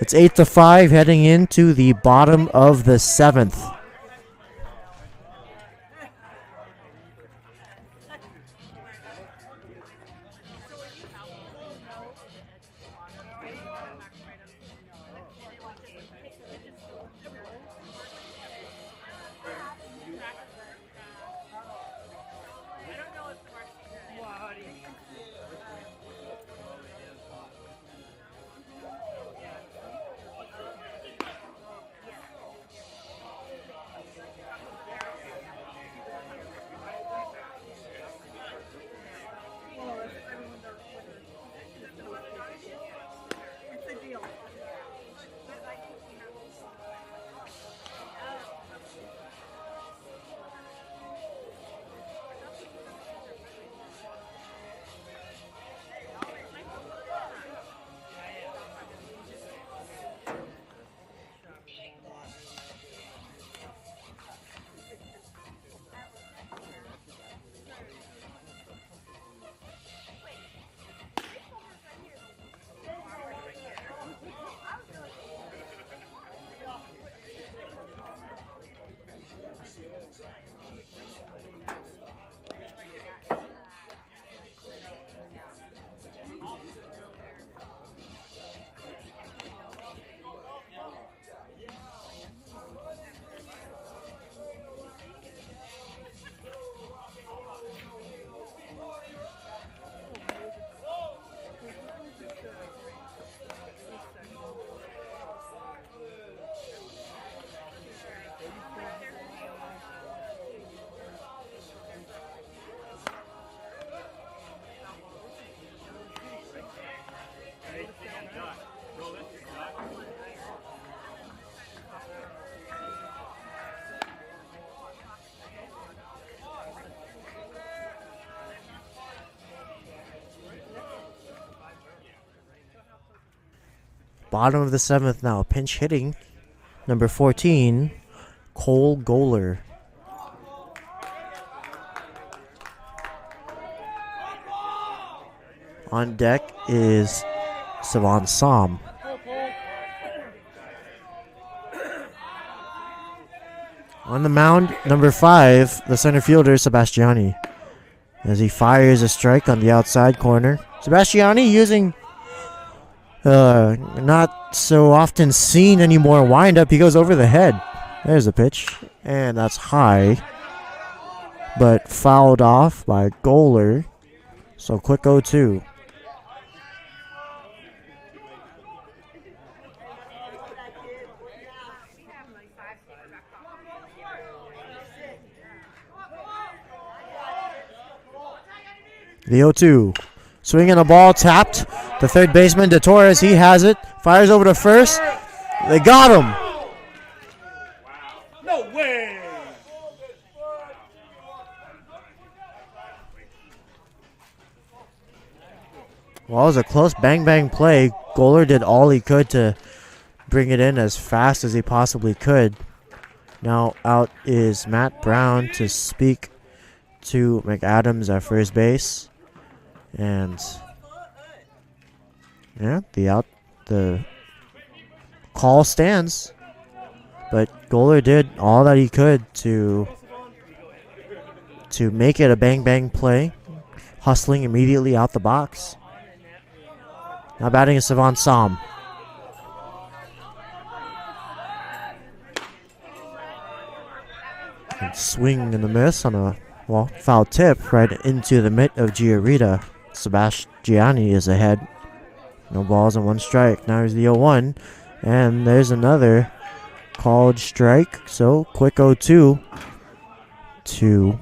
It's 8-5 heading into the bottom of the 7th. Bottom of the 7th now. Pinch hitting. Number 14, Cole Goler. On deck is Savan Som. On the mound, number 5, the center fielder, Sebastiani. As he fires a strike on the outside corner. Sebastiani using not so often seen anymore windup. He goes over the head. There's a pitch. And that's high. But fouled off by Goler. So quick 0-2. The 0-2. Swinging a ball, tapped. The third baseman, De Torres, he has it. Fires over to first. They got him. No way! Well, it was a close bang-bang play. Goler did all he could to bring it in as fast as he possibly could. Now out is Matt Brown to speak to McAdams at first base. And yeah, the call stands. But Goler did all that he could to make it a bang-bang play, hustling immediately out the box. Now batting is Savan Som. And swing and a miss on a foul tip right into the mitt of Giarita. Sebastiani is ahead. No balls and 1 strike. Now here's the 0-1. And there's another called strike. So quick 0-2 to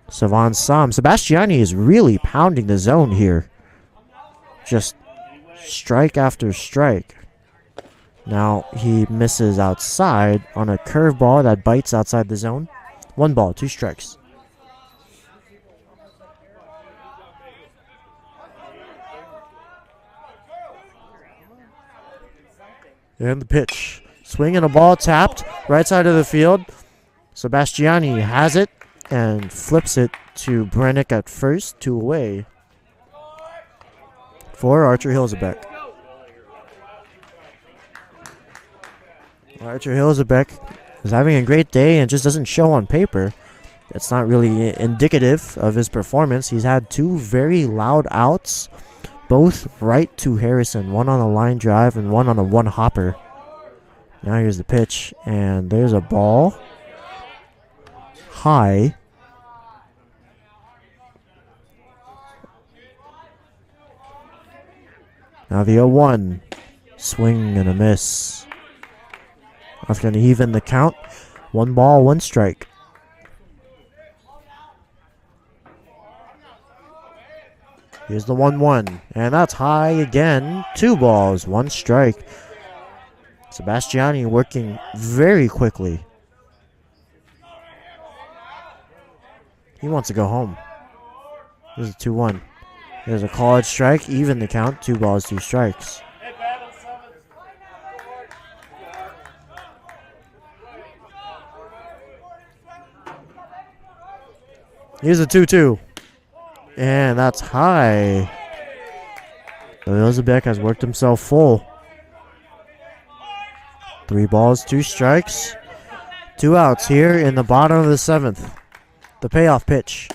Savan Som. Sebastiani is really pounding the zone here. Just strike after strike. Now he misses outside on a curveball that bites outside the zone. 1 ball, 2 strikes. And the pitch. Swing and a ball tapped. Right side of the field. Sebastiani has it and flips it to Brennick at first. 2 away for Archer Hilzebeck. Archer Hilzebeck is having a great day and just doesn't show on paper. It's not really indicative of his performance. He's had 2 very loud outs, both right to Harrison. 1 on a line drive and 1 on a 1-hopper. Now here's the pitch, and there's a ball. High. Now the 0-1. Swing and a miss. That's going to even the count. 1 ball, 1 strike. Here's the 1-1. And that's high again. 2 balls, 1 strike. Sebastiani working very quickly. He wants to go home. Here's a 2-1. There's a called strike. Even the count. 2 balls, 2 strikes. Here's a 2-2. And that's high. Hilzebeck has worked himself full. 3 balls, 2 strikes. 2 outs here in the bottom of the 7th. The payoff pitch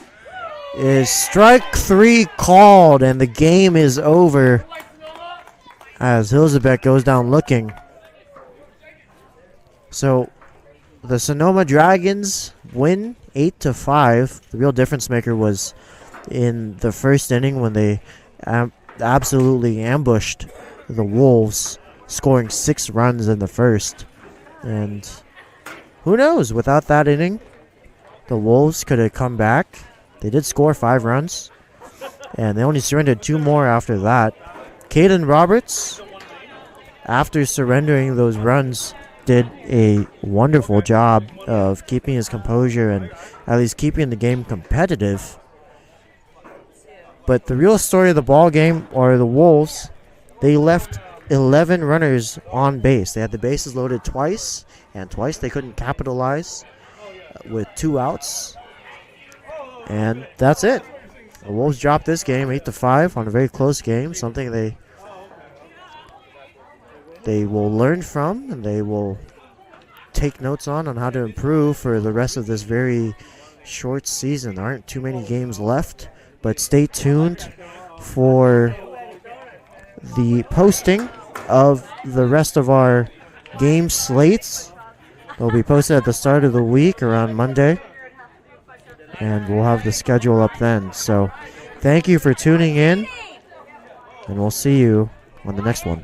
is strike 3 called, and the game is over as Hilzebeck goes down looking. So the Sonoma Dragons win 8-5. The real difference maker was in the first inning when they absolutely ambushed the Wolves, scoring 6 runs in the first. And who knows, without that inning, the Wolves could have come back. They did score 5 runs, and they only surrendered 2 more after that. Caden Roberts after surrendering those runs, did a wonderful job of keeping his composure and at least keeping the game competitive. But the real story of the ball game are the Wolves. They left 11 runners on base. They had the bases loaded twice, and twice they couldn't capitalize with 2 outs. And that's it. The Wolves dropped this game 8-5 on a very close game, something they will learn from, and they will take notes on how to improve for the rest of this very short season. There aren't too many games left, but stay tuned for the posting of the rest of our game slates. They'll be posted at the start of the week around Monday, and we'll have the schedule up then. So thank you for tuning in, and we'll see you on the next one.